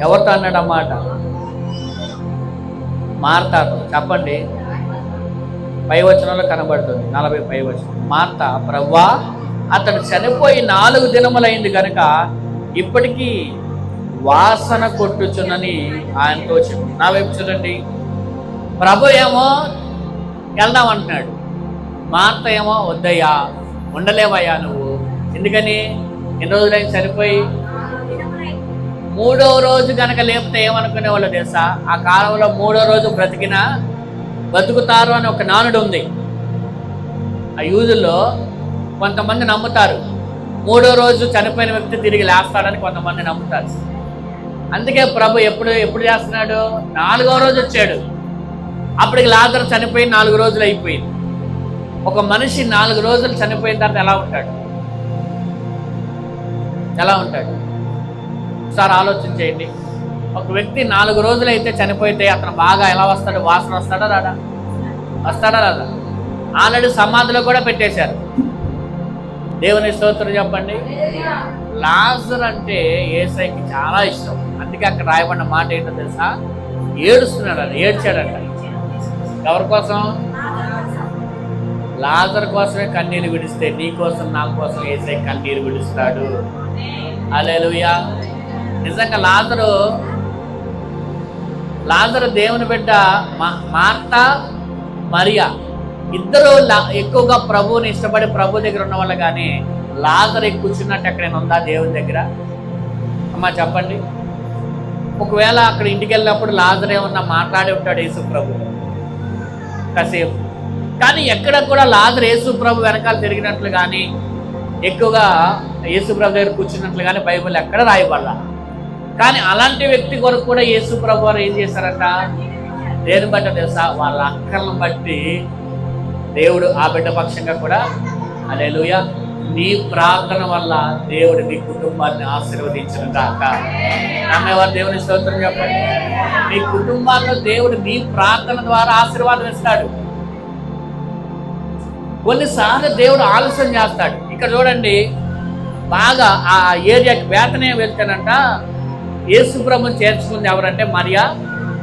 ఎవరితో అన్నాడు అన్నమాట? మార్తాతో. చెప్పండి, పై వచనంలో కనబడుతుంది, 40 పై వచనం. మార్తా, ప్రభువా, అతడు చనిపోయి 4 దినములైంది కనుక ఇప్పటికీ వాసన కొట్టుచున్నని ఆయనతో చెప్పి. నా వైపు చూడండి, ప్రభు ఏమో వెళ్దాం అంటున్నాడు, మార్త ఏమో వద్దయ్యా, ఉండలేవయ్యా నువ్వు. ఎందుకని? ఎన్ని రోజులైంది చనిపోయి? 3వ రోజు కనుక లేపితే ఏమనుకునే వాళ్ళు తెలుసా? ఆ కాలంలో 3వ రోజు బ్రతికినా బతుకుతారు అని ఒక నానుడు ఉంది. ఆ యూదుల్లో కొంతమంది నమ్ముతారు 3వ రోజు చనిపోయిన వ్యక్తి తిరిగి లేస్తాడని కొంతమంది నమ్ముతారు. అందుకే ప్రభు ఎప్పుడు చేస్తున్నాడు? 4వ రోజు వచ్చాడు. అప్పటికి లాజరు చనిపోయి 4 రోజులు అయిపోయింది. ఒక మనిషి 4 రోజులు చనిపోయిన తర్వాత ఎలా ఉంటాడు? ఒకసారి ఆలోచన చేయండి. ఒక వ్యక్తి 4 రోజులు అయితే చనిపోతే అతను బాగా ఎలా వస్తాడు? వాసన వస్తాడా రాడా? రాదా? ఆల్రెడీ సమాధిలో కూడా పెట్టేశారు. దేవుని స్తోత్రం చెప్పండి. లాజరు అంటే యేసయ్యకి చాలా ఇష్టం. అందుకే అక్కడ రాయబడిన మాట ఏంటో తెలుసా? ఏడ్చాడంట. ఎవరి కోసం? లాజరు కోసమే కన్నీరు విడిస్తే నీ కోసం, నా కోసం యేసయ్య కన్నీరు విడుస్తాడు. హల్లెలూయా. నిజంగా లాజరు దేవుని బిడ్డ. మార్తా, మరియా ఇద్దరు ఎక్కువగా ప్రభువుని ఇష్టపడి ప్రభు దగ్గర ఉన్న వాళ్ళు. కానీ లాజరు కూర్చున్నట్టు ఎక్కడైనా ఉందా దేవుని దగ్గర? అమ్మా చెప్పండి. ఒకవేళ అక్కడ ఇంటికి వెళ్ళినప్పుడు లాజరు ఏమన్నా మాట్లాడి ఉంటాడు యేసు ప్రభు కాసేపు. కానీ ఎక్కడ కూడా లాజరు యేసు ప్రభు వెనకాల తిరిగినట్లు కానీ, ఎక్కువగా యేసు ప్రభు దగ్గర కూర్చున్నట్లు కానీ బైబిల్ ఎక్కడ రాయబడలా. కానీ అలాంటి వ్యక్తి కొరకు కూడా యేసు ప్రభు వారు ఏం చేశారట? దేని బట్టి తెలుసా? వాళ్ళ అక్కర్లను బట్టి దేవుడు ఆ బిడ్డ పక్షంగా కూడా హల్లెలూయా నీ ప్రార్థన వల్ల దేవుడు నీ కుటుంబాన్ని ఆశీర్వదించిన దాక. నమ్మేవారు దేవుని స్తోత్రం చెప్పండి. నీ కుటుంబాల్లో దేవుడు నీ ప్రార్థన ద్వారా ఆశీర్వాదం ఇస్తాడు. కొన్నిసార్లు దేవుడు ఆలస్యం చేస్తాడు. ఇక్కడ చూడండి, బాగా ఆ ఏరియాకి వేతనే వెళ్తానంట. యేసు ప్రభుని చేర్చుకుంది ఎవరంటే మరియా,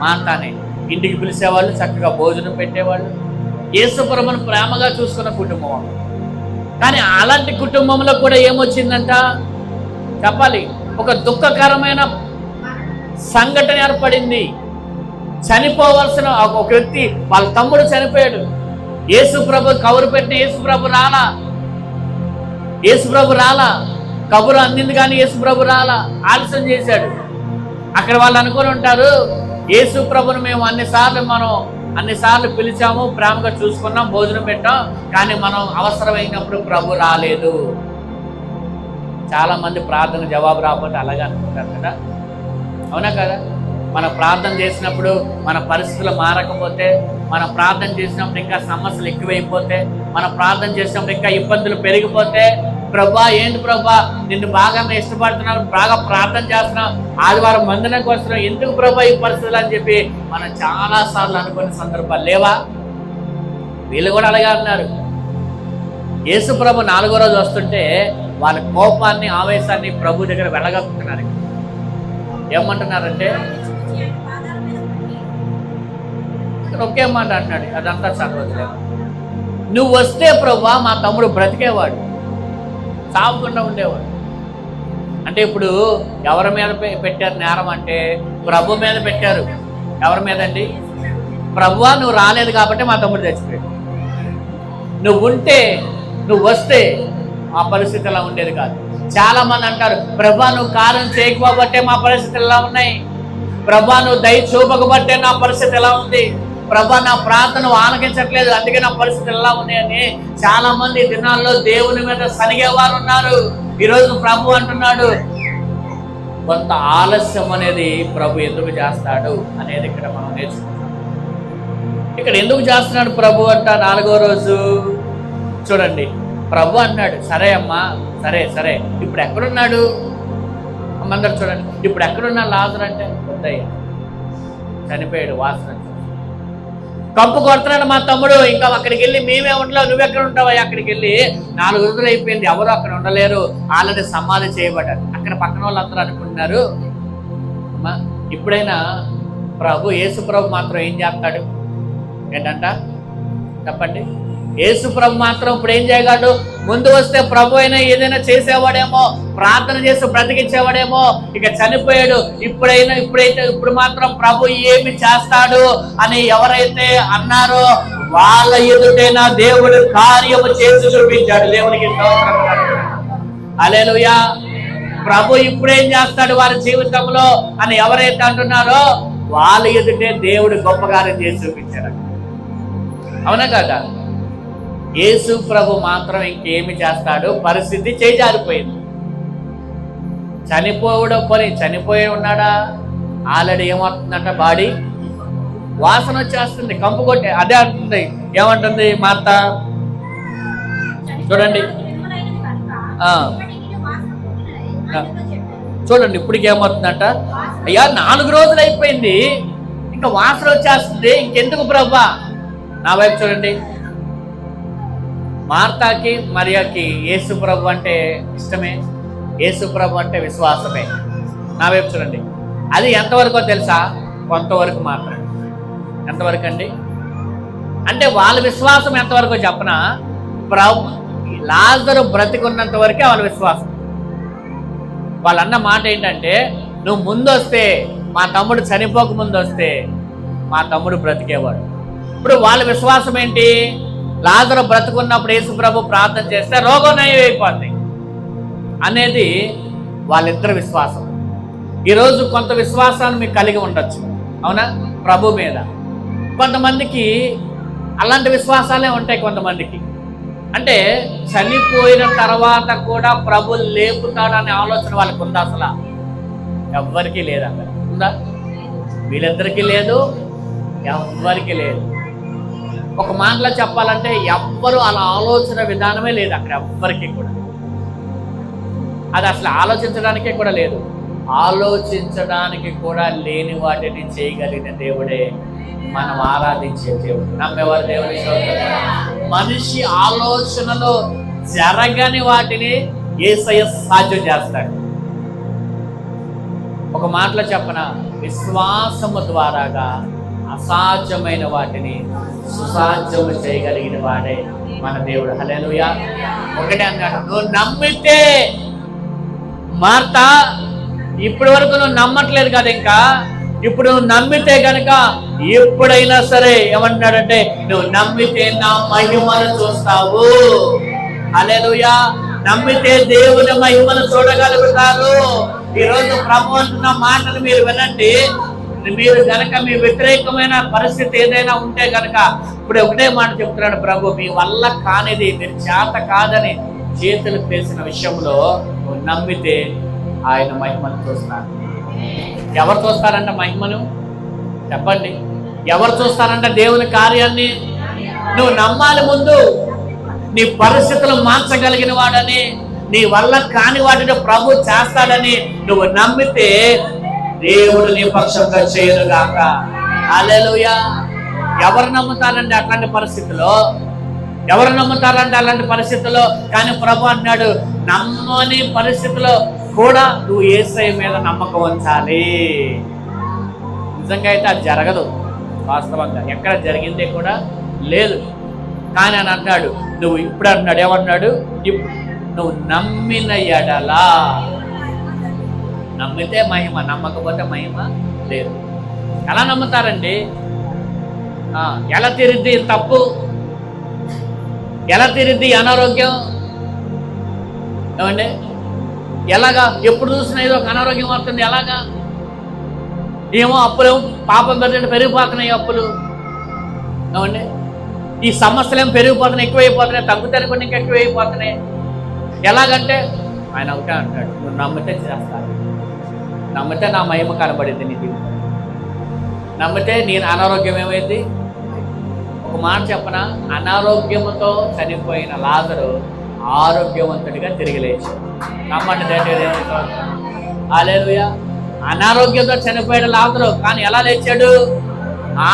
మార్తానే. ఇంటికి పిలిచేవాళ్ళు, చక్కగా భోజనం పెట్టేవాళ్ళు, యేసు ప్రభుని ప్రేమగా చూసుకున్న కుటుంబం. కానీ అలాంటి కుటుంబంలో కూడా ఏమొచ్చిందంట చెప్పాలి, ఒక దుఃఖకరమైన సంఘటన ఏర్పడింది. చనిపోవలసిన ఒక వ్యక్తి, వాళ్ళ తమ్ముడు చనిపోయాడు. యేసు ప్రభు కబురు పెట్టిన యేసు ప్రభు రాలా, కబురు అందింది కానీ యేసు ప్రభు రాలా, ఆలస్యం చేశాడు. అక్కడ వాళ్ళు అనుకుని ఉంటారు, యేసు ప్రభుని మేము అన్నిసార్లు పిలిచాము, ప్రేమగా చూసుకున్నాం, భోజనం పెట్టాం, కానీ మనం అవసరమైనప్పుడు ప్రభు రాలేదు. చాలా మంది ప్రార్థన జవాబు రాకపోతే అలాగే అనుకుంటారు కదా, అవునా కదా? మన ప్రార్థన చేసినప్పుడు మన పరిస్థితులు మారకపోతే, మన ప్రార్థన చేసినప్పుడు ఇంకా సమస్యలు ఎక్కువైపోతే, మన ప్రార్థన చేసినప్పుడు ఇంకా ఇబ్బందులు పెరిగిపోతే, ప్రభా ఏంటి ప్రభా, నిన్ను బాగా మేము ఇష్టపడుతున్నాం, బాగా ప్రార్థన చేస్తున్నాం, ఆదివారం మందిరానికి వస్తున్నాం, ఎందుకు ప్రభా ఈ పరిస్థితులు అని చెప్పి మనం చాలాసార్లు అనుకునే సందర్భాలు లేవా? వీళ్ళు కూడా అలాగే అన్నారు. యేసు ప్రభు 4వ రోజు వస్తుంటే వాళ్ళ కోపాన్ని, ఆవేశాన్ని ప్రభు దగ్గర వెళ్ళగక్కుతున్నారు. ఏమంటున్నారంటే, ఒకే మాట అంటున్నాడు, అదంతా చదవట్లేదు. నువ్వు వస్తే ప్రభా మా తమ్ముడు బ్రతికేవాడు, సాగుకుండా ఉండేవాడు. అంటే ఇప్పుడు ఎవరి మీద పెట్టారు నేరం అంటే ప్రభు మీద పెట్టారు. ఎవరి మీద అండి? ప్రభువా నువ్వు రాలేదు కాబట్టి మా తమ్ముడు చచ్చిపోయాడు. నువ్వు వస్తే మా పరిస్థితి ఎలా ఉండేది కాదు. చాలా మంది అంటారు, ప్రభా నువ్వు కార్యం చేయకపోబట్టే మా పరిస్థితులు ఎలా ఉన్నాయి, ప్రభా నువ్వు దయ చూపకపోబట్టే నా పరిస్థితి ఎలా ఉంది, ప్రభా నా ప్రార్థన ఆలకించట్లేదు అందుకే నా పరిస్థితులు ఎలా ఉన్నాయని చాలా మంది దినాల్లో దేవుని మీద సనిగేవారు ఉన్నారు. ఈరోజు ప్రభు అంటున్నాడు, కొంత ఆలస్యం అనేది ప్రభు ఎందుకు చేస్తాడు అనేది ఇక్కడ మనం నేర్చుకుంటాం. ఇక్కడ ఎందుకు చేస్తున్నాడు ప్రభు అంట 4వ రోజు చూడండి. ప్రభు అన్నాడు, సరే అమ్మా, సరే ఇప్పుడు ఎక్కడున్నాడు అమ్మందరు చూడండి, ఇప్పుడు ఎక్కడున్నాడు లాజరు అంటే, వద్దయ్యా చనిపోయాడు, వాసన కంపు కొడుతున్నాడు మా తమ్ముడు, ఇంకా అక్కడికి వెళ్ళి మేమే ఉండలేవు, నువ్వెక్కడ ఉంటావా? అక్కడికి వెళ్ళి 4 రోజులు అయిపోయింది, ఎవరు అక్కడ ఉండలేరు, ఆల్రెడీ సమాధి చేయబడ్డారు. అక్కడ పక్కన వాళ్ళందరూ అనుకుంటున్నారు. ఇప్పుడైనా ప్రభు, యేసు ప్రభు మాత్రం ఏం చేస్తాడు ఏంటంట చెప్పండి? యేసు ప్రభు మాత్రం ఇప్పుడు ఏం చేయగలడు? ముందు వస్తే ప్రభు అయినా ఏదైనా చేసేవాడేమో, ప్రార్థన చేసి బ్రతికించేవాడేమో, ఇక చనిపోయాడు. ఇప్పుడు మాత్రం ప్రభు ఏమి చేస్తాడు అని ఎవరైతే అన్నారో వాళ్ళ ఎదుటైనా దేవుడు కార్యము చేసి చూపించాడు. దేవునికి హల్లెలూయా. ప్రభు ఇప్పుడేం చేస్తాడు వారి జీవితంలో అని ఎవరైతే అంటున్నారో వాళ్ళ ఎదుటే దేవుడు గొప్ప కార్యం చేసి చూపించాడు. అవునా కదా? యేసు ప్రభు మాత్రం ఇంకేమి చేస్తాడు? పరిస్థితి చేజారిపోయింది. చనిపోయి ఉన్నాడా? ఆల్రెడీ ఏమవుతుందంట, బాడీ వాసన వచ్చేస్తుంది, కంపు కొట్టే. అదే అంటుంది, ఏమంటుంది మార్త చూడండి, చూడండి ఇప్పటికి ఏమవుతుందంట, అయ్యా 4 రోజులు అయిపోయింది, ఇంకా వాసన వచ్చేస్తుంది, ఇంకెందుకు ప్రభా? నా వైపు చూడండి. మార్తాకి మరియాకి యేసు ప్రభు అంటే ఇష్టమే, యేసు ప్రభు అంటే విశ్వాసమే. నా వైపు చూడండి. అది ఎంతవరకో తెలుసా? కొంతవరకు మాత్రమే. ఎంతవరకు అండి అంటే వాళ్ళ విశ్వాసం ఎంతవరకు చెప్పనా? ప్రభు లాజరు బ్రతికున్నంత వరకే వాళ్ళ విశ్వాసం. వాళ్ళన్న మాట ఏంటంటే, నువ్వు ముందొస్తే, మా తమ్ముడు చనిపోక ముందు వస్తే మా తమ్ముడు బ్రతికేవాడు. ఇప్పుడు వాళ్ళ విశ్వాసం ఏంటి? లాజరు బ్రతుకున్నప్పుడు యేసు ప్రభు ప్రార్థన చేస్తే రోగం నయం అయిపోద్ది అనేది వాళ్ళిద్దరి విశ్వాసం. ఈరోజు కొంత విశ్వాసాన్ని మీకు కలిగి ఉండొచ్చు, అవునా, ప్రభు మీద. కొంతమందికి అలాంటి విశ్వాసాలే ఉంటాయి. కొంతమందికి అంటే చనిపోయిన తర్వాత కూడా ప్రభు లేపుతాడనే ఆలోచన వాళ్ళకి ఉందా? అసలు ఎవ్వరికీ లేదు. అక్కడ ఉందా? వీళ్ళిద్దరికీ లేదు, ఎవ్వరికీ లేదు. ఒక మాటలో చెప్పాలంటే ఎవ్వరు అలా ఆలోచన విధానమే లేదు అక్కడ ఎవ్వరికి కూడా. అది అసలు ఆలోచించడానికే కూడా లేదు. ఆలోచించడానికి కూడా లేని వాటిని చేయగలిగిన దేవుడే మనం ఆరాధించే దేవుడు. నమ్మేవారు దేవుని స్తోత్రం. మనిషి ఆలోచనలో జరగని వాటిని యేసయ్య సాధ్యం చేస్తాడు. ఒక మాటలో చెప్పన, విశ్వాసము ద్వారాగా అసాధ్యమైన వాటిని సుసాధ్యము చేయగలిగిన వాడే మన దేవుడు. హల్లెలూయా. ఒకటే అన్నాడు, నువ్వు నమ్మితే. మార్తా, ఇప్పటి వరకు నువ్వు నమ్మట్లేదు కదా, ఇంకా ఇప్పుడు నువ్వు నమ్మితే గనక ఎప్పుడైనా సరే ఏమన్నాడంటే, నువ్వు నమ్మితే నా మహిమను చూస్తావు. హల్లెలూయా. నమ్మితే దేవుని మహిమను చూడగలుగుతారు. ఈరోజు ప్రభు అంటున్న మాటలు మీరు వినండి. మీరు గనక మీ వ్యతిరేకమైన పరిస్థితి ఏదైనా ఉంటే గనక ఇప్పుడు ఒకటే మాట చెప్తున్నాడు ప్రభు, మీ వల్ల కానిది, మీరు చేత కాదని చేతులు పేసిన విషయంలో నువ్వు నమ్మితే ఆయన మహిమను చూస్తారు. ఎవరు చూస్తారంట మహిమను? చెప్పండి, ఎవరు చూస్తారంట దేవుని కార్యాన్ని? నువ్వు నమ్మాలి. ముందు నీ పరిస్థితులు మార్చగలిగిన వాడని, నీ వల్ల కాని వాటిని ప్రభు చేస్తాడని నువ్వు నమ్మితే దేవుడు నీ పక్షంగా చేయనుగాక. హల్లెలూయా. ఎవరు నమ్ముతారండి అట్లాంటి పరిస్థితుల్లో? ఎవరు నమ్ముతారంటే అలాంటి పరిస్థితుల్లో? కానీ ప్రభు అన్నాడు, నమ్మని పరిస్థితుల్లో కూడా నువ్వు యేసయ్య మీద నమ్మకం ఉంచాలి. నిజంగా అయితే అది జరగదు. వాస్తవంగా ఎక్కడ జరిగిందే కూడా లేదు. కానీ అని అంటాడు, నువ్వు ఇప్పుడు అన్నాడు, ఏమన్నాడు? నువ్వు నమ్మిన ఎడలా. నమ్మితే మహిమ, నమ్మకపోతే మహిమ లేదు. ఎలా నమ్ముతారండి? ఎలా తీరిద్ది తప్పు? ఎలా తీరిద్ది అనారోగ్యం? ఏమండి, ఎలాగా? ఎప్పుడు చూసినా ఏదో ఒక అనారోగ్యం వస్తుంది. ఎలాగా? ఏమో అప్పులు, పాపం పెరిగిపోతున్నాయి అప్పులు. ఏమండి, ఈ సమస్యలు ఏమో పెరిగిపోతున్నాయి, ఎక్కువైపోతున్నాయి, తగ్గుతాయి కొన్ని ఇంకా ఎక్కువైపోతున్నాయి. ఎలాగంటే ఆయన ఒకటే అంటాడు, నువ్వు నమ్మితే చేస్తాను. నమ్మితే నా మహిమ కనబడింది నీ జీవితం. నమ్మితే నేను అనారోగ్యం ఏమైంది? ఒక మాట చెప్పన, అనారోగ్యంతో చనిపోయిన లాజరు ఆరోగ్యవంతుడిగా తిరిగి లేచాడు. నమ్మండి దేవుని. హల్లెలూయా. అనారోగ్యంతో చనిపోయిన లాజరు కానీ ఎలా లేచాడు?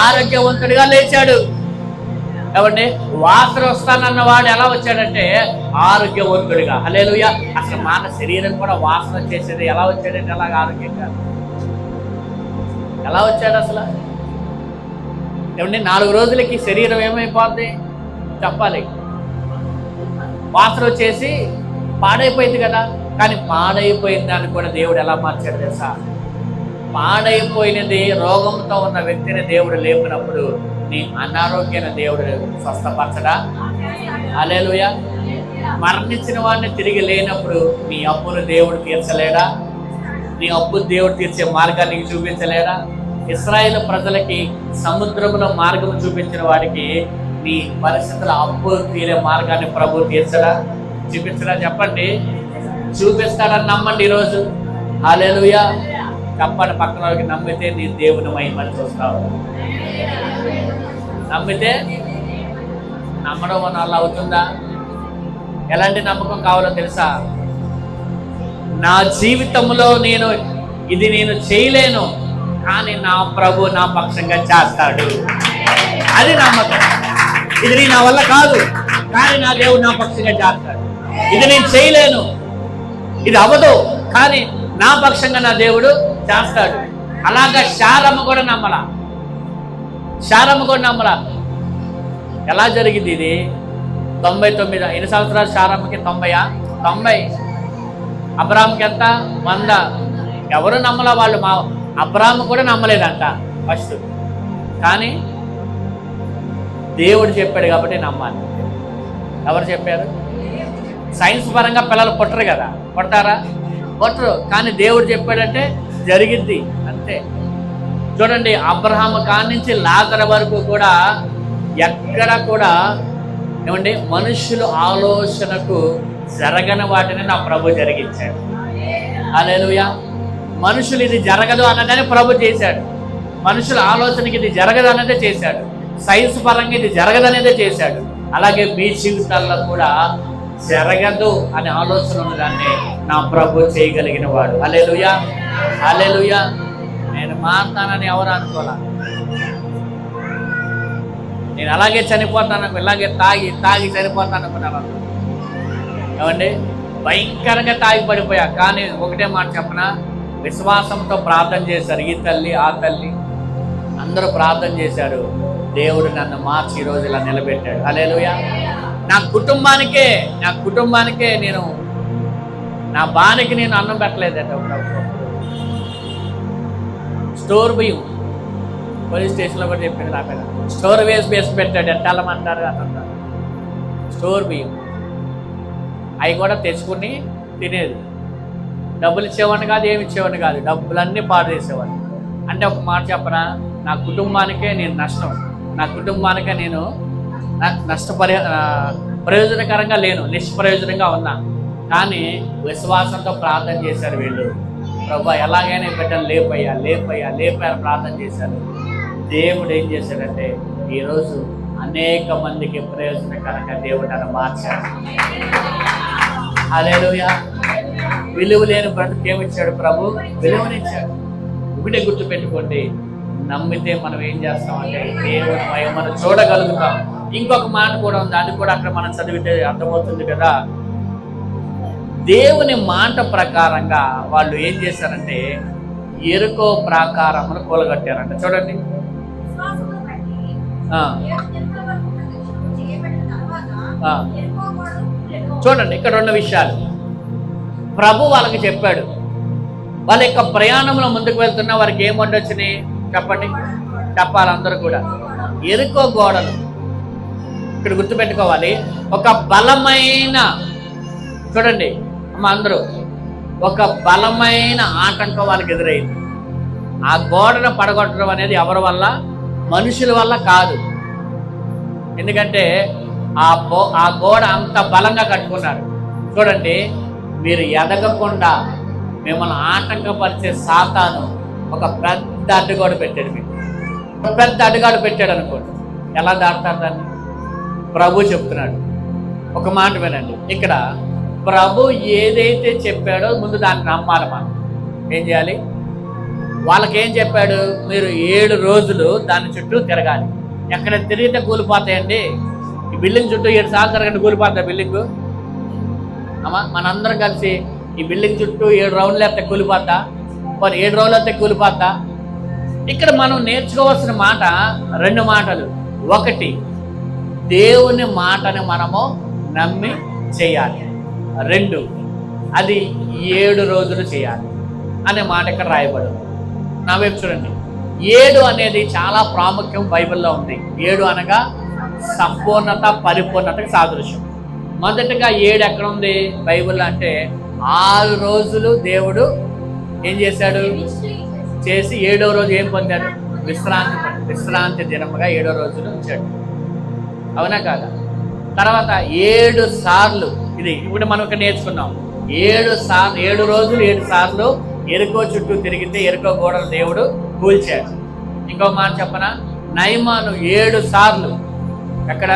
ఆరోగ్యవంతుడిగా లేచాడు. కాబట్టి వాసన వస్తానన్న వాడు ఎలా వచ్చాడంటే ఆరోగ్యవంతుడిగా. హల్లెలూయా. అసలు మన శరీరం కూడా వాసన చేసేది ఎలా వచ్చాడంటే అలాగ ఆరోగ్యంగా ఎలా వచ్చాడు అసలు? ఏమండి, 4 రోజులకి శరీరం ఏమైపోద్ది చెప్పాలి? వాసన వచ్చేసి పాడైపోయింది కదా. కానీ పాడైపోయిన దాన్ని కూడా దేవుడు ఎలా మార్చాడు తెలుసా? పాడైపోయినది, రోగంతో ఉన్న వ్యక్తిని దేవుడు లేపినప్పుడు నీ అనారోగ్యాన్ని దేవుడు స్వస్థపరచడా? హల్లెలూయా. మరణించిన వాడిని తిరిగి లేనప్పుడు నీ అప్పును దేవుడు తీర్చలేడా? నీ అప్పు దేవుడు తీర్చే మార్గాన్ని చూపించలేడా? ఇశ్రాయేలు ప్రజలకి సముద్రంలో మార్గం చూపించిన వాడికి నీ పరిస్థితుల అప్పు తీరే మార్గాన్ని ప్రభు తీర్చడా? చూపించడా? చెప్పండి. చూపిస్తాడని నమ్మండి ఈరోజు. హల్లెలూయా. చెప్పండి పక్కన వాళ్ళకి, నమ్మితే నీ దేవుని మహిమను చూస్తావు. నమ్మితే. నమ్మడం వల్ల అవుతుందా? ఎలాంటి నమ్మకం కావాలో తెలుసా? నా జీవితంలో నేను చేయలేను, కానీ నా ప్రభు నా పక్షంగా చేస్తాడు. అది నమ్మకం. ఇది నా వల్ల కాదు, కానీ నా దేవుడు నా పక్షంగా చేస్తాడు. ఇది నేను చేయలేను, ఇది అవ్వదు, కానీ నా పక్షంగా నా దేవుడు చేస్తాడు. అలాగా శారమ్మ కూడా నమ్మలా. ఎలా జరిగింది ఇది? 99. ఎన్ని సంవత్సరాలు శారమ్మకి? 90. అబ్రాహాంకి ఎంత? 100. ఎవరు నమ్మలా వాళ్ళు. మా అబ్రాహాము కూడా నమ్మలేదంట ఫస్ట్. కానీ దేవుడు చెప్పాడు కాబట్టి నమ్మాలి. ఎవరు చెప్పారు? సైన్స్ పరంగా పిల్లలు పుట్టరు కదా. పుడతారా? పుట్టరు. కానీ దేవుడు చెప్పాడంటే జరిగిద్ది అంతే. చూడండి, అబ్రహాము కాడి నుంచి లాజరు వరకు కూడా ఎక్కడ కూడా ఏమండి మనుషుల ఆలోచనకు జరగని వాటిని నా ప్రభు జరిగించాడు. హల్లెలూయా. మనుషులు ఇది జరగదు అన్నదని ప్రభు చేశాడు. మనుషుల ఆలోచనకి ఇది జరగదు అన్నదే చేశాడు. సైన్స్ పరంగా ఇది జరగదనేదే చేశాడు. అలాగే మీ జీవితాల్లో కూడా జరగదు అనే ఆలోచన ఉన్నదాన్ని నా ప్రభు చేయగలిగిన వాడు. హల్లెలూయా, హల్లెలూయా. నేను మారుతానని ఎవరు అనుకోలే. నేను అలాగే చనిపోతాను, ఇలాగే తాగి చనిపోతాను అనుకున్నాను. ఏమండి, భయంకరంగా తాగి పడిపోయా. కానీ ఒకటే మాట చెప్పనా, విశ్వాసంతో ప్రార్థన చేశారు. ఈ తల్లి, ఆ తల్లి అందరూ ప్రార్థన చేశారు. దేవుడు నన్ను మార్చి ఈరోజు ఇలా నిలబెట్టాడు. హల్లెలూయా. నా కుటుంబానికే నేను, నా బానికి నేను అన్నం పెట్టలేదండి. స్టోర్ బియ్యం పోలీస్ స్టేషన్లో కూడా చెప్పింది నా మీద. స్టోర్ వేసి పెట్టాడు. ఎట్టాలమంటారు అతను. స్టోర్ బియ్యం అవి కూడా తెచ్చుకుని తినేది. డబ్బులు ఇచ్చేవాడిని కాదు, ఏమి ఇచ్చేవాడిని కాదు, డబ్బులన్నీ పాడు చేసేవాడిని. అంటే ఒక మాట చెప్పనా, నా కుటుంబానికే నేను నష్టం, నా కుటుంబానికే నేను ప్రయోజనకరంగా లేను, నిష్ప్రయోజనంగా ఉన్నా. కానీ విశ్వాసంతో ప్రార్థన చేశారు వీళ్ళు. ప్రభువా ఎలాగైనా బిడ్డను లేపయ్యా ప్రార్థన చేశారు. దేవుడు ఏం చేశాడంటే ఈరోజు అనేక మందికి ప్రయోజనకరంగా దేవుడు నన్ను మార్చాడు. హల్లెలూయా. విలువ లేని బ్రతుకేమిచ్చాడు ప్రభు? విలువనిచ్చాడు. ఒకటే గుర్తు పెట్టుకోండి, నమ్మితే మనం ఏం చేస్తామంటే దేవుని మహిమను చూడగలుగుతాం. ఇంకొక మాట కూడా ఉంది, అది కూడా అక్కడ మనం చదివితే అర్థమవుతుంది కదా. దేవుని మాట ప్రకారంగా వాళ్ళు ఏం చేశారంటే ఎరుకో ప్రాకారమును కూలగట్టారంట. చూడండి, చూడండి ఇక్కడ రెండు విషయాలు ప్రభు వాళ్ళకి చెప్పాడు. వాళ్ళ యొక్క ప్రయాణంలో ముందుకు వెళ్తున్నా వారికి ఏం వండొచ్చినాయి చెప్పండి, చెప్పాలి అందరూ కూడా. ఎరుకో గోడలు ఇక్కడ గుర్తుపెట్టుకోవాలి. ఒక బలమైన, చూడండి అమ్మ అందరూ, ఒక బలమైన ఆటంకం వాళ్ళకి ఎదురైంది. ఆ గోడను పడగొట్టడం అనేది ఎవరి వల్ల? మనుషుల వల్ల కాదు. ఎందుకంటే ఆ గోడ అంత బలంగా కట్టుకున్నారు. చూడండి, మీరు ఎదగకుండా మిమ్మల్ని ఆటంకపరిచే సాతాను ఒక పెద్ద అడ్డుగోడ పెట్టాడు. మీకు ఒక పెద్ద అడ్డుగాడు పెట్టాడు అనుకోండి, ఎలా దాటుతారు దాన్ని? ప్రభు చెప్తున్నాడు. ఒక మాట వినండి, ఇక్కడ ప్రభు ఏదైతే చెప్పాడో ముందు దాన్ని నమ్మాలి. మనం ఏం చేయాలి? వాళ్ళకేం చెప్పాడు? మీరు 7 రోజులు దాని చుట్టూ తిరగాలి. ఎక్కడ తిరిగితే కూలిపోతాయండి. ఈ బిల్డింగ్ చుట్టూ 7 సార్లు తిరగండి, కూలిపోతా బిల్డింగ్. అమ్మా మనందరం కలిసి ఈ బిల్డింగ్ చుట్టూ 7 రౌండ్లు వేస్తే కూలిపోతా, మరి 7 రోజులు వస్తే కూలిపోతా. ఇక్కడ మనం నేర్చుకోవాల్సిన మాట 2 మాటలు. ఒకటి, దేవుని మాటని మనము నమ్మి చేయాలి. 2, అది 7 రోజులు చేయాలి అనే మాట ఇక్కడ రాయబడింది. నా వైపు చూడండి. 7 అనేది చాలా ప్రాముఖ్యం బైబిల్లో ఉంది. 7 అనగా సంపూర్ణత, పరిపూర్ణతకి సాదృశ్యం. మొదటగా 7 ఎక్కడ ఉంది బైబిల్లో అంటే 6 రోజులు దేవుడు ఏం చేశాడు? చేసి 7వ రోజు ఏం పొందాడు? విశ్రాంతి దినముగా 7వ రోజులు ఉంచాడు. అవునా కాదా? తర్వాత 7 సార్లు, ఇది ఇప్పుడు మనం ఇక్కడ నేర్చుకున్నాం. 7 రోజులు 7 సార్లు ఎరుకో చుట్టూ తిరిగితే ఎరుకో గోడలు దేవుడు కూల్చాడు. ఇంకో మాట చెప్పనా, నయమాను 7 సార్లు ఎక్కడ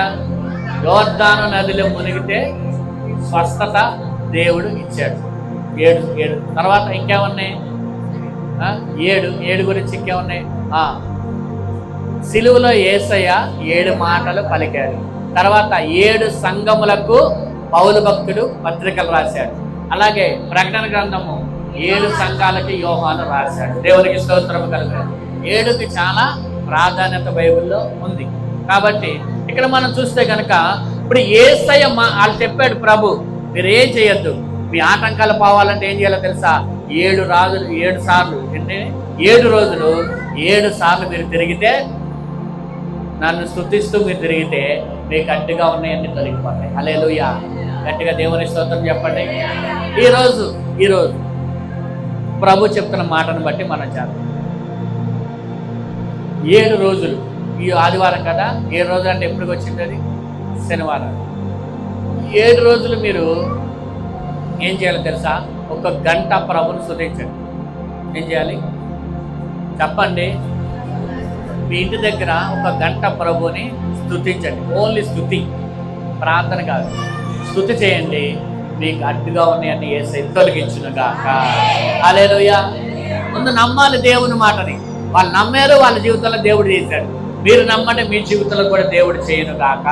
యోర్దాను నదిలో మునిగితే స్వస్థత దేవుడు ఇచ్చాడు. 7 తర్వాత ఇంకేమున్నాయి? 7 గురించి ఇంకేమున్నాయి? సిలువలో యేసయ్య 7 మాటలు పలికాడు. తర్వాత 7 సంఘములకు పౌలు భక్తుడు పత్రికలు రాశాడు. అలాగే ప్రకటన గ్రంథము 7 సంఘాలకి యోహాను రాశాడు. దేవునికి స్తోత్రం కలుగును. 7కి చాలా ప్రాధాన్యత బైబిల్లో ఉంది. కాబట్టి ఇక్కడ మనం చూస్తే కనుక ఇప్పుడు యేసయ్య వాళ్ళు చెప్పాడు, ప్రభు మీరు ఏం చేయొద్దు, మీ ఆటంకాలు పోవాలంటే ఏం చేయాలో తెలుసా? 7 సార్లు అంటే 7 రోజులు 7 సార్లు మీరు తిరిగితే, నన్ను స్తుతిస్తూ మీరు తిరిగితే మీకు అడ్డుగా ఉన్నాయన్నీ తొలగిపోతాయి. హల్లెలూయా. గట్టిగా దేవుని స్తోత్రం చెప్పండి. ఈరోజు ప్రభు చెప్తున్న మాటను బట్టి మనం చేద్దాం. 7 రోజులు, ఈ ఆదివారం కదా, 7 రోజులు అంటే ఎప్పటికి వచ్చింది? అది శనివారం. 7 రోజులు మీరు ఏం చేయాలో తెలుసా? 1 గంట ప్రభుని స్తుతించండి. ఏం చేయాలి చెప్పండి? మీ ఇంటి దగ్గర 1 గంట ప్రభుని స్తుతించండి. ఓన్లీ స్తుతి, ప్రార్థన కాదు, స్తుతి చేయండి. మీకు అడ్డుగా ఉన్నాయని యేసయ్య తొలగించునుగాక. హల్లెలూయా. ముందు నమ్మాలి దేవుని మాటని. వాళ్ళు నమ్మారు, వాళ్ళ జీవితంలో దేవుడు చేశాడు. మీరు నమ్మండి, మీ జీవితంలో కూడా దేవుడు చేయనుగాక.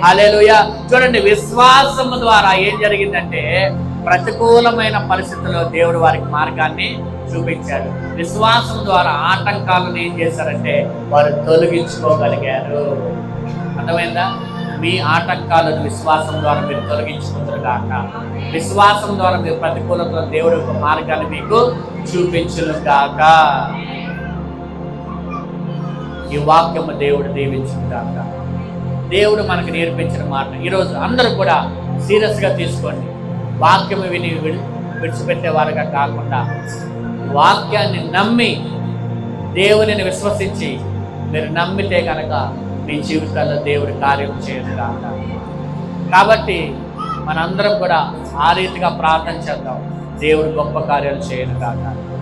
హల్లెలూయా. చూడండి, విశ్వాసం ద్వారా ఏం జరిగిందంటే ప్రతికూలమైన పరిస్థితుల్లో దేవుడు వారికి మార్గాన్ని చూపించాడు. విశ్వాసం ద్వారా ఆటంకాలను ఏం చేశారంటే వారు తొలగించుకోగలిగారు. అర్థమైందా? మీ ఆటంకాలను విశ్వాసం ద్వారా మీరు తొలగించుకుంటారుగాక. విశ్వాసం ద్వారా మీరు ప్రతికూలతలో దేవుడి యొక్క మార్గాన్ని మీకు చూపించునుగాక. ఈ వాక్యము దేవుడు దీవించుగాక. దేవుడు మనకు నేర్పించిన మాట ఈరోజు అందరూ కూడా సీరియస్గా తీసుకోండి. వాక్యము విని విడిచిపెట్టేవారుగా కాకుండా వాక్యాన్ని నమ్మి దేవునిని విశ్వసించి మీరు నమ్మితే కనుక మీ జీవితాల్లో దేవుడి కార్యం చేయనుగాక. కాబట్టి మనందరం కూడా ఆ రీతిగా ప్రార్థన చేద్దాం. దేవుడు గొప్ప కార్యాలు చేయనుగాక.